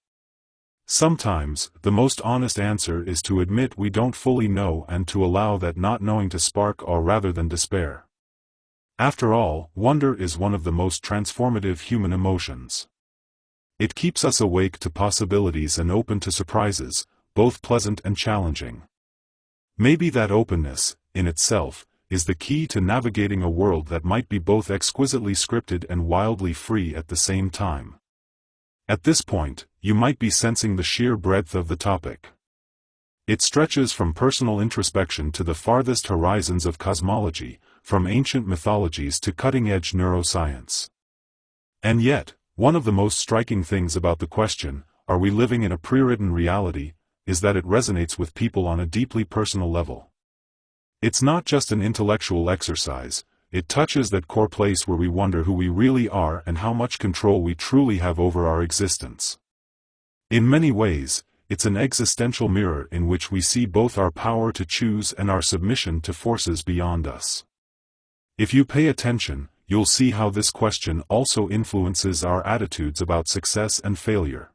S1: Sometimes, the most honest answer is to admit we don't fully know and to allow that not knowing to spark awe rather than despair. After all, wonder is one of the most transformative human emotions. It keeps us awake to possibilities and open to surprises, both pleasant and challenging. Maybe that openness, in itself, is the key to navigating a world that might be both exquisitely scripted and wildly free at the same time. At this point, you might be sensing the sheer breadth of the topic. It stretches from personal introspection to the farthest horizons of cosmology, from ancient mythologies to cutting-edge neuroscience. And yet, one of the most striking things about the question, are we living in a pre-written reality, is that it resonates with people on a deeply personal level. It's not just an intellectual exercise, it touches that core place where we wonder who we really are and how much control we truly have over our existence. In many ways, it's an existential mirror in which we see both our power to choose and our submission to forces beyond us. If you pay attention, you'll see how this question also influences our attitudes about success and failure.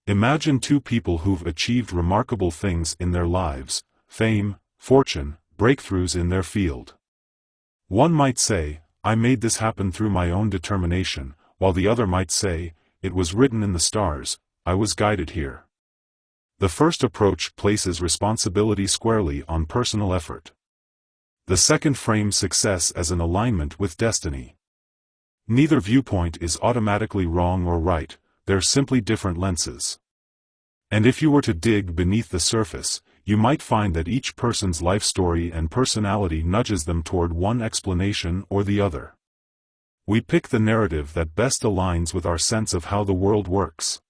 S1: Imagine two people who've achieved remarkable things in their lives, fame, fortune, breakthroughs in their field. One might say, I made this happen through my own determination, while the other might say, it was written in the stars, I was guided here. The first approach places responsibility squarely on personal effort. The second frames success as an alignment with destiny. Neither viewpoint is automatically wrong or right, they're simply different lenses. And if you were to dig beneath the surface, you might find that each person's life story and personality nudges them toward one explanation or the other. We pick the narrative that best aligns with our sense of how the world works.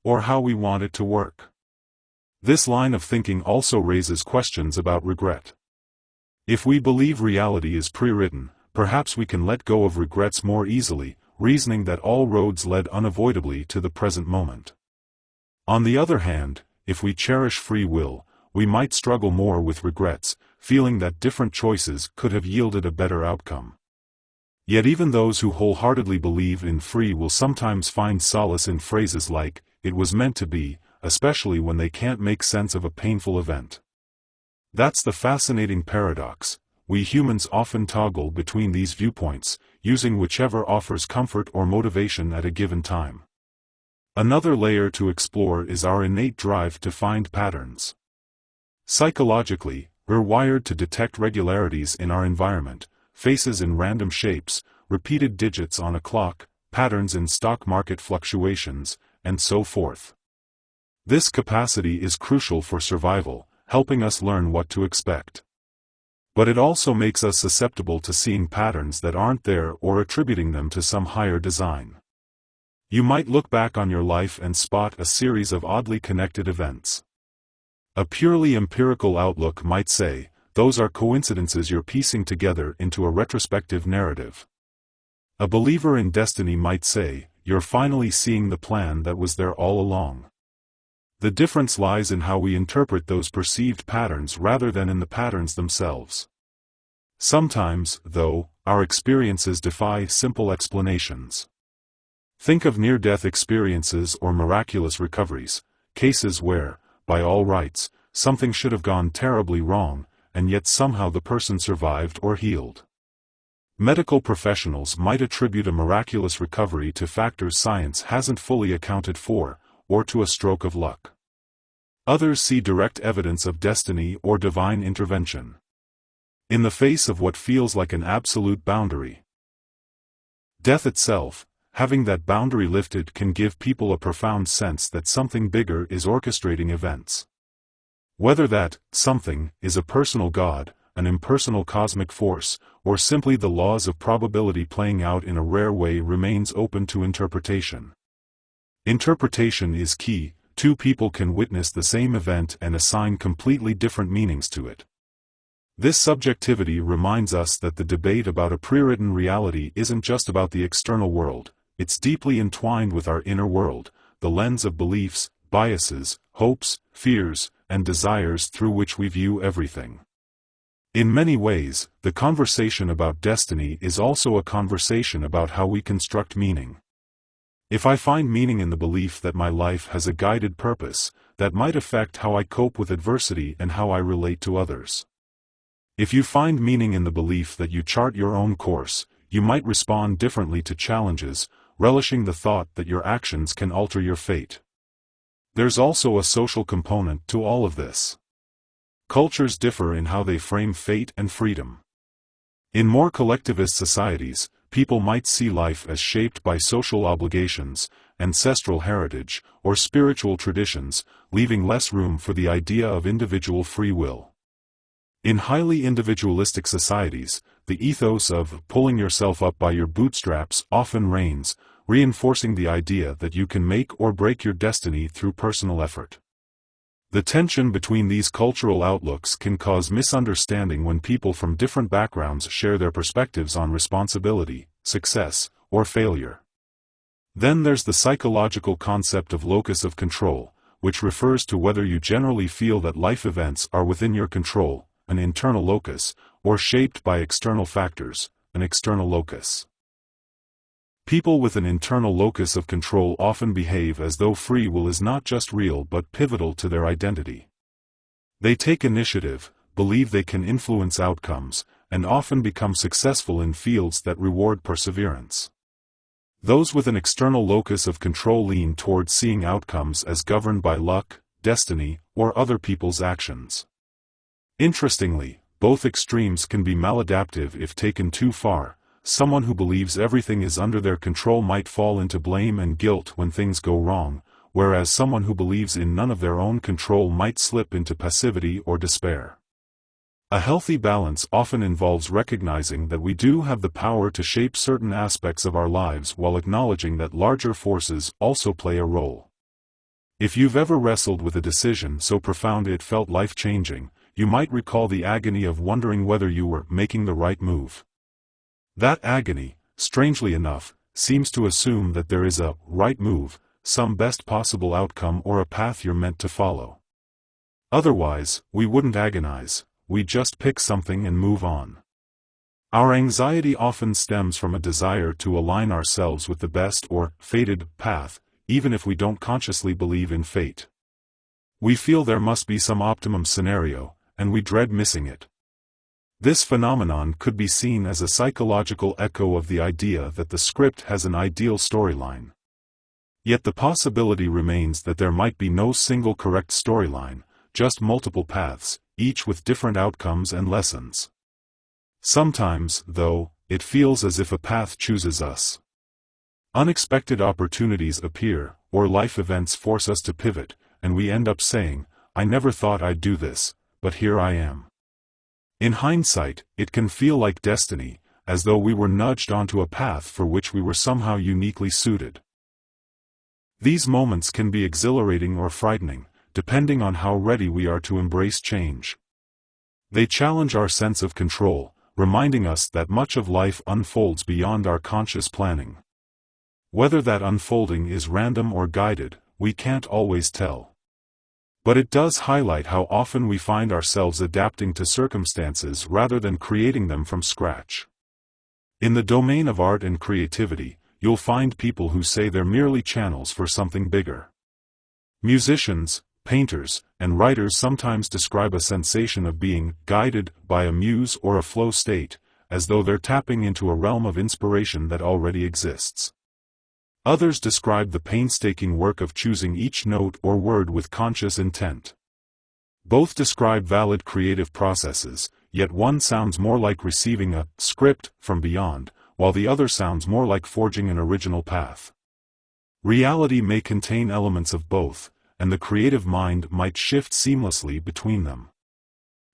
S1: Or how we want it to work. This line of thinking also raises questions about regret. If we believe reality is pre-written, perhaps we can let go of regrets more easily, reasoning that all roads led unavoidably to the present moment. On the other hand, if we cherish free will, we might struggle more with regrets, feeling that different choices could have yielded a better outcome. Yet even those who wholeheartedly believe in free will sometimes find solace in phrases like, "it was meant to be," especially when they can't make sense of a painful event. That's the fascinating paradox. We humans often toggle between these viewpoints, using whichever offers comfort or motivation at a given time. Another layer to explore is our innate drive to find patterns. Psychologically, we're wired to detect regularities in our environment, faces in random shapes, repeated digits on a clock, patterns in stock market fluctuations, and so forth. This capacity is crucial for survival, helping us learn what to expect. But it also makes us susceptible to seeing patterns that aren't there or attributing them to some higher design. You might look back on your life and spot a series of oddly connected events. A purely empirical outlook might say, those are coincidences you're piecing together into a retrospective narrative. A believer in destiny might say, you're finally seeing the plan that was there all along. The difference lies in how we interpret those perceived patterns rather than in the patterns themselves. Sometimes, though, our experiences defy simple explanations. Think of near-death experiences or miraculous recoveries, cases where, by all rights, something should have gone terribly wrong, and yet somehow the person survived or healed. Medical professionals might attribute a miraculous recovery to factors science hasn't fully accounted for, or to a stroke of luck. Others see direct evidence of destiny or divine intervention. In the face of what feels like an absolute boundary. Death itself, having that boundary lifted, can give people a profound sense that something bigger is orchestrating events. Whether that something is a personal God, an impersonal cosmic force, or simply the laws of probability playing out in a rare way remains open to interpretation. Interpretation is key. Two people can witness the same event and assign completely different meanings to it. This subjectivity reminds us that the debate about a pre-written reality isn't just about the external world, it's deeply entwined with our inner world, the lens of beliefs, biases, hopes, fears, and desires through which we view everything. In many ways, the conversation about destiny is also a conversation about how we construct meaning. If I find meaning in the belief that my life has a guided purpose, that might affect how I cope with adversity and how I relate to others. If you find meaning in the belief that you chart your own course, you might respond differently to challenges, relishing the thought that your actions can alter your fate. There's also a social component to all of this. Cultures differ in how they frame fate and freedom. In more collectivist societies, people might see life as shaped by social obligations, ancestral heritage, or spiritual traditions, leaving less room for the idea of individual free will. In highly individualistic societies, the ethos of pulling yourself up by your bootstraps often reigns, reinforcing the idea that you can make or break your destiny through personal effort. The tension between these cultural outlooks can cause misunderstanding when people from different backgrounds share their perspectives on responsibility, success, or failure. Then there's the psychological concept of locus of control, which refers to whether you generally feel that life events are within your control, an internal locus, or shaped by external factors, an external locus. People with an internal locus of control often behave as though free will is not just real but pivotal to their identity. They take initiative, believe they can influence outcomes, and often become successful in fields that reward perseverance. Those with an external locus of control lean towards seeing outcomes as governed by luck, destiny, or other people's actions. Interestingly, both extremes can be maladaptive if taken too far. Someone who believes everything is under their control might fall into blame and guilt when things go wrong, whereas someone who believes in none of their own control might slip into passivity or despair. A healthy balance often involves recognizing that we do have the power to shape certain aspects of our lives while acknowledging that larger forces also play a role. If you've ever wrestled with a decision so profound it felt life-changing, you might recall the agony of wondering whether you were making the right move. That agony, strangely enough, seems to assume that there is a right move, some best possible outcome or a path you're meant to follow. Otherwise, we wouldn't agonize, we just pick something and move on. Our anxiety often stems from a desire to align ourselves with the best or fated path, even if we don't consciously believe in fate. We feel there must be some optimum scenario, and we dread missing it. This phenomenon could be seen as a psychological echo of the idea that the script has an ideal storyline. Yet the possibility remains that there might be no single correct storyline, just multiple paths, each with different outcomes and lessons. Sometimes, though, it feels as if a path chooses us. Unexpected opportunities appear, or life events force us to pivot, and we end up saying, "I never thought I'd do this, but here I am." In hindsight, it can feel like destiny, as though we were nudged onto a path for which we were somehow uniquely suited. These moments can be exhilarating or frightening, depending on how ready we are to embrace change. They challenge our sense of control, reminding us that much of life unfolds beyond our conscious planning. Whether that unfolding is random or guided, we can't always tell. But it does highlight how often we find ourselves adapting to circumstances rather than creating them from scratch. In the domain of art and creativity, you'll find people who say they're merely channels for something bigger. Musicians, painters, and writers sometimes describe a sensation of being guided by a muse or a flow state, as though they're tapping into a realm of inspiration that already exists. Others describe the painstaking work of choosing each note or word with conscious intent. Both describe valid creative processes, yet one sounds more like receiving a script from beyond, while the other sounds more like forging an original path. Reality may contain elements of both, and the creative mind might shift seamlessly between them.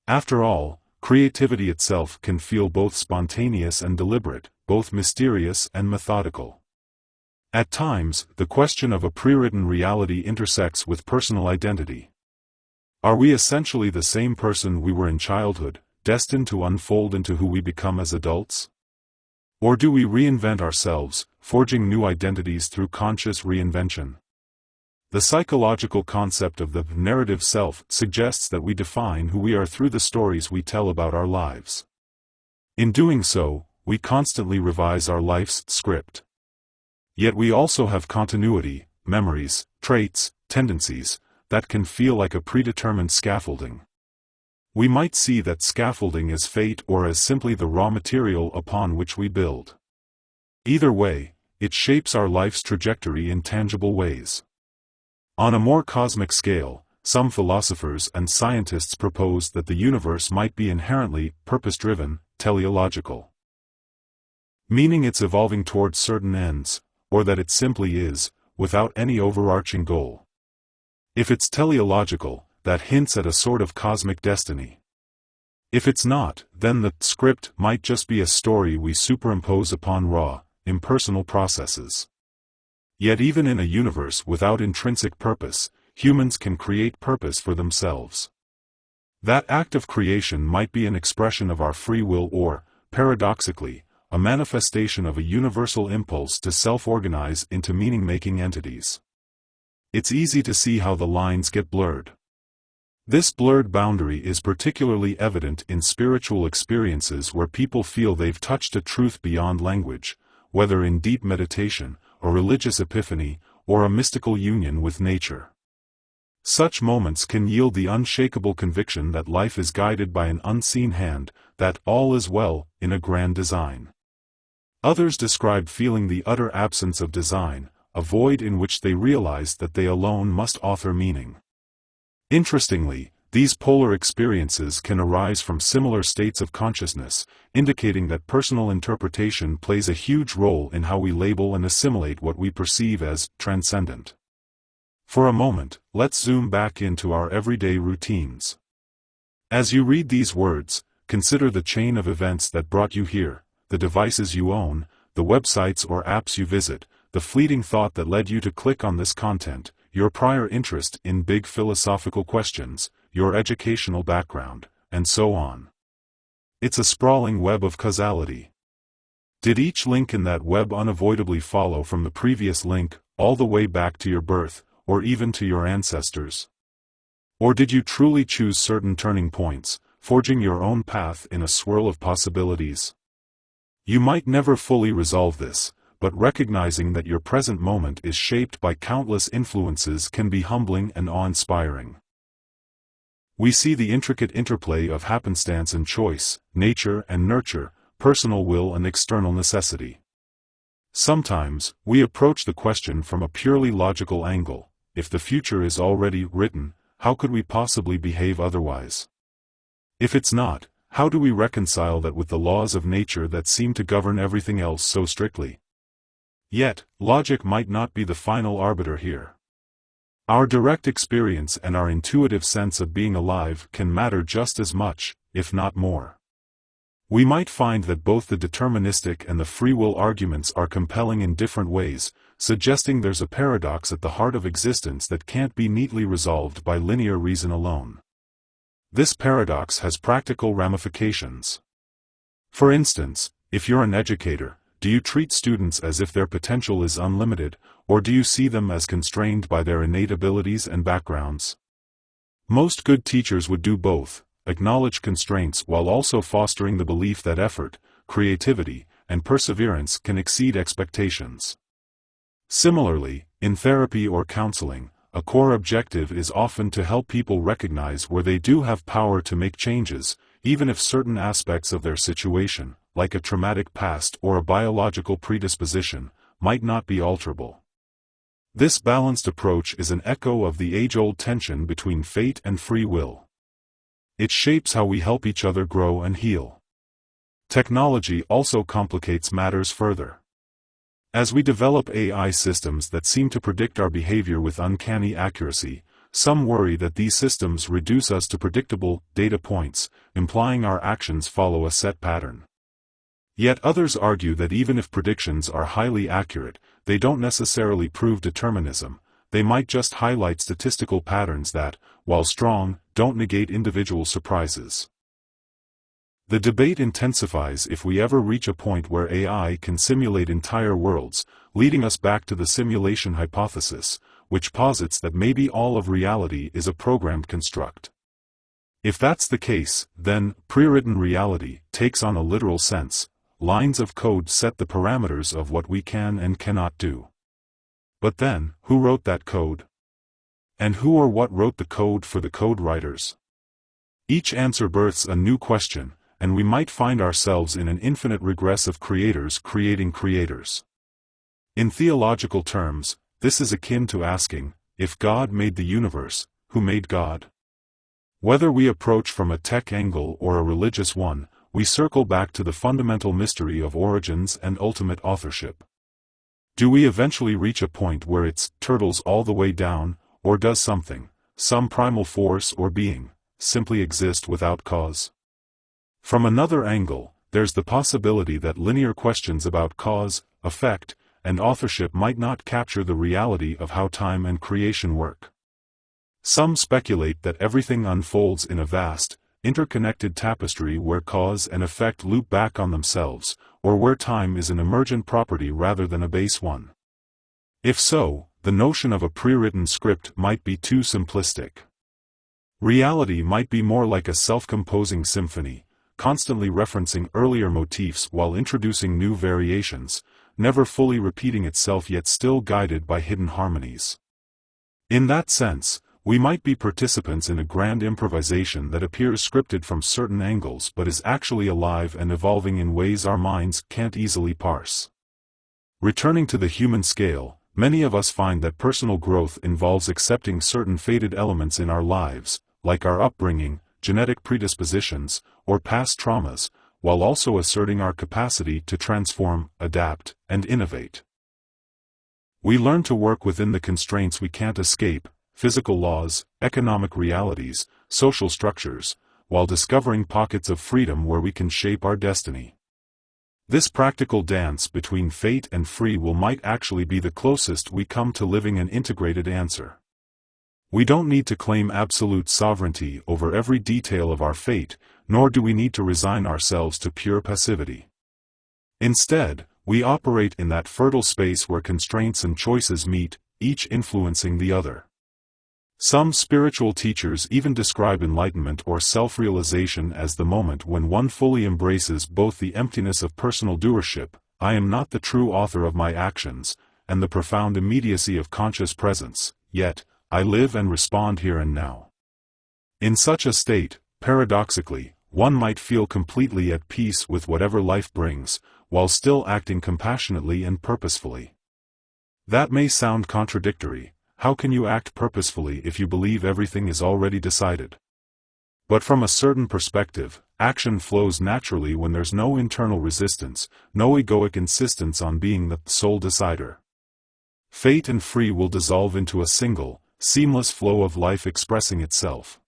S1: After all, creativity itself can feel both spontaneous and deliberate, both mysterious and methodical. At times, the question of a pre-written reality intersects with personal identity. Are we essentially the same person we were in childhood, destined to unfold into who we become as adults? Or do we reinvent ourselves, forging new identities through conscious reinvention? The psychological concept of the narrative self suggests that we define who we are through the stories we tell about our lives. In doing so, we constantly revise our life's script. Yet we also have continuity, memories, traits, tendencies, that can feel like a predetermined scaffolding. We might see that scaffolding as fate or as simply the raw material upon which we build. Either way, it shapes our life's trajectory in tangible ways. On a more cosmic scale, some philosophers and scientists propose that the universe might be inherently purpose-driven, teleological. Meaning it's evolving towards certain ends, or that it simply is, without any overarching goal. If it's teleological, that hints at a sort of cosmic destiny. If it's not, then the script might just be a story we superimpose upon raw, impersonal processes. Yet even in a universe without intrinsic purpose, humans can create purpose for themselves. That act of creation might be an expression of our free will or, paradoxically, a manifestation of a universal impulse to self-organize into meaning-making entities. It's easy to see how the lines get blurred. This blurred boundary is particularly evident in spiritual experiences where people feel they've touched a truth beyond language, whether in deep meditation, a religious epiphany, or a mystical union with nature. Such moments can yield the unshakable conviction that life is guided by an unseen hand, that all is well, in a grand design. Others describe feeling the utter absence of design, a void in which they realize that they alone must author meaning. Interestingly, these polar experiences can arise from similar states of consciousness, indicating that personal interpretation plays a huge role in how we label and assimilate what we perceive as transcendent. For a moment, let's zoom back into our everyday routines. As you read these words, consider the chain of events that brought you here, the devices you own, the websites or apps you visit, the fleeting thought that led you to click on this content, your prior interest in big philosophical questions, your educational background, and so on. It's a sprawling web of causality. Did each link in that web unavoidably follow from the previous link, all the way back to your birth, or even to your ancestors? Or did you truly choose certain turning points, forging your own path in a swirl of possibilities? You might never fully resolve this, but recognizing that your present moment is shaped by countless influences can be humbling and awe-inspiring. We see the intricate interplay of happenstance and choice, nature and nurture, personal will and external necessity. Sometimes, we approach the question from a purely logical angle: if the future is already written, how could we possibly behave otherwise? If it's not, how do we reconcile that with the laws of nature that seem to govern everything else so strictly? Yet, logic might not be the final arbiter here. Our direct experience and our intuitive sense of being alive can matter just as much, if not more. We might find that both the deterministic and the free will arguments are compelling in different ways, suggesting there's a paradox at the heart of existence that can't be neatly resolved by linear reason alone. This paradox has practical ramifications. For instance, if you're an educator, do you treat students as if their potential is unlimited, or do you see them as constrained by their innate abilities and backgrounds? Most good teachers would do both, acknowledge constraints while also fostering the belief that effort, creativity, and perseverance can exceed expectations. Similarly, in therapy or counseling, a core objective is often to help people recognize where they do have power to make changes, even if certain aspects of their situation, like a traumatic past or a biological predisposition, might not be alterable. This balanced approach is an echo of the age-old tension between fate and free will. It shapes how we help each other grow and heal. Technology also complicates matters further. As we develop AI systems that seem to predict our behavior with uncanny accuracy, some worry that these systems reduce us to predictable data points, implying our actions follow a set pattern. Yet others argue that even if predictions are highly accurate, they don't necessarily prove determinism. They might just highlight statistical patterns that, while strong, don't negate individual surprises. The debate intensifies if we ever reach a point where AI can simulate entire worlds, leading us back to the simulation hypothesis, which posits that maybe all of reality is a programmed construct. If that's the case, then pre-written reality takes on a literal sense. Lines of code set the parameters of what we can and cannot do. But then, who wrote that code? And who or what wrote the code for the code writers? Each answer births a new question, and we might find ourselves in an infinite regress of creators creating creators. In theological terms, this is akin to asking, if God made the universe, who made God? Whether we approach from a tech angle or a religious one, we circle back to the fundamental mystery of origins and ultimate authorship. Do we eventually reach a point where it's turtles all the way down, or does something, some primal force or being, simply exist without cause? From another angle, there's the possibility that linear questions about cause, effect, and authorship might not capture the reality of how time and creation work. Some speculate that everything unfolds in a vast, interconnected tapestry where cause and effect loop back on themselves, or where time is an emergent property rather than a base one. If so, the notion of a pre-written script might be too simplistic. Reality might be more like a self-composing symphony, constantly referencing earlier motifs while introducing new variations, never fully repeating itself yet still guided by hidden harmonies. In that sense, We might be participants in a grand improvisation that appears scripted from certain angles but is actually alive and evolving in ways our minds can't easily parse. Returning to the human scale, many of us find that personal growth involves accepting certain fated elements in our lives, like our upbringing, genetic predispositions, or past traumas, while also asserting our capacity to transform, adapt, and innovate. We learn to work within the constraints we can't escape, physical laws, economic realities, social structures, while discovering pockets of freedom where we can shape our destiny. This practical dance between fate and free will might actually be the closest we come to living an integrated answer. We don't need to claim absolute sovereignty over every detail of our fate, nor do we need to resign ourselves to pure passivity. Instead, we operate in that fertile space where constraints and choices meet, each influencing the other. Some spiritual teachers even describe enlightenment or self-realization as the moment when one fully embraces both the emptiness of personal doership, I am not the true author of my actions, and the profound immediacy of conscious presence, yet, I live and respond here and now. In such a state, paradoxically, one might feel completely at peace with whatever life brings, while still acting compassionately and purposefully. That may sound contradictory. How can you act purposefully if you believe everything is already decided? But from a certain perspective, action flows naturally when there's no internal resistance, no egoic insistence on being the sole decider. Fate and free will dissolve into a single, seamless flow of life expressing itself.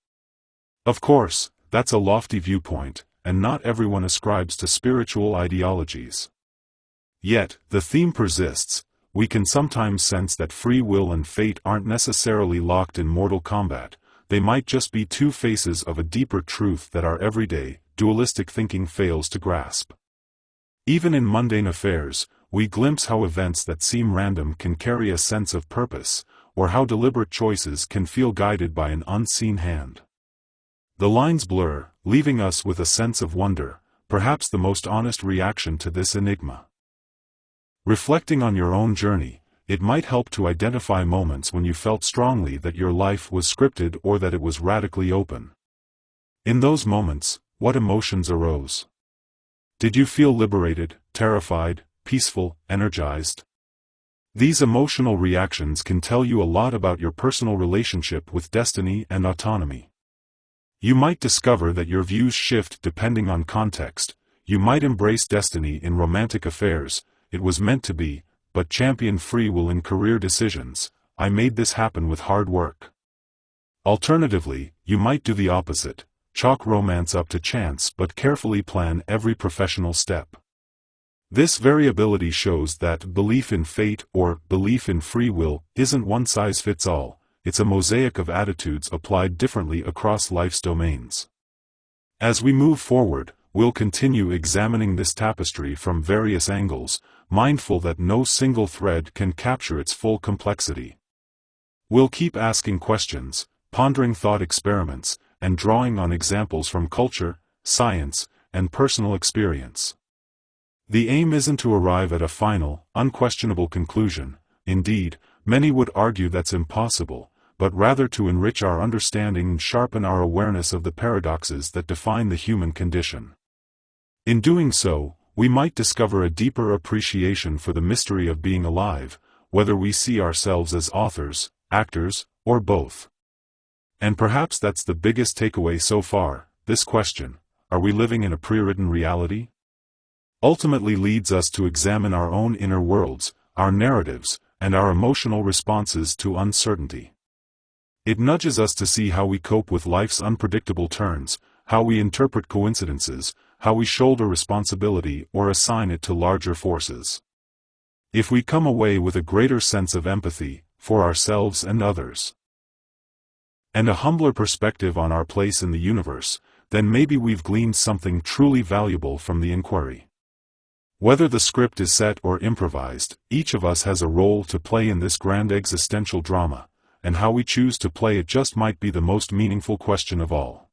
S1: Of course, that's a lofty viewpoint, and not everyone ascribes to spiritual ideologies. Yet, the theme persists. We can sometimes sense that free will and fate aren't necessarily locked in mortal combat, they might just be two faces of a deeper truth that our everyday, dualistic thinking fails to grasp. Even in mundane affairs, we glimpse how events that seem random can carry a sense of purpose, or how deliberate choices can feel guided by an unseen hand. The lines blur, leaving us with a sense of wonder, perhaps the most honest reaction to this enigma. Reflecting on your own journey, it might help to identify moments when you felt strongly that your life was scripted or that it was radically open. In those moments, what emotions arose? Did you feel liberated, terrified, peaceful, energized? These emotional reactions can tell you a lot about your personal relationship with destiny and autonomy. You might discover that your views shift depending on context. You might embrace destiny in romantic affairs, it was meant to be, but champion free will in career decisions, I made this happen with hard work. Alternatively, you might do the opposite, chalk romance up to chance but carefully plan every professional step. This variability shows that belief in fate or belief in free will isn't one size fits all, it's a mosaic of attitudes applied differently across life's domains. As we move forward, we'll continue examining this tapestry from various angles, mindful that no single thread can capture its full complexity. We'll keep asking questions, pondering thought experiments, and drawing on examples from culture, science, and personal experience. The aim isn't to arrive at a final, unquestionable conclusion, indeed, many would argue that's impossible, but rather to enrich our understanding and sharpen our awareness of the paradoxes that define the human condition. In doing so, we might discover a deeper appreciation for the mystery of being alive, whether we see ourselves as authors, actors, or both. And perhaps that's the biggest takeaway so far, this question, are we living in a pre-written reality? Ultimately leads us to examine our own inner worlds, our narratives, and our emotional responses to uncertainty. It nudges us to see how we cope with life's unpredictable turns, how we interpret coincidences, how we shoulder responsibility or assign it to larger forces. If we come away with a greater sense of empathy, for ourselves and others, and a humbler perspective on our place in the universe, then maybe we've gleaned something truly valuable from the inquiry. Whether the script is set or improvised, each of us has a role to play in this grand existential drama, and how we choose to play it just might be the most meaningful question of all.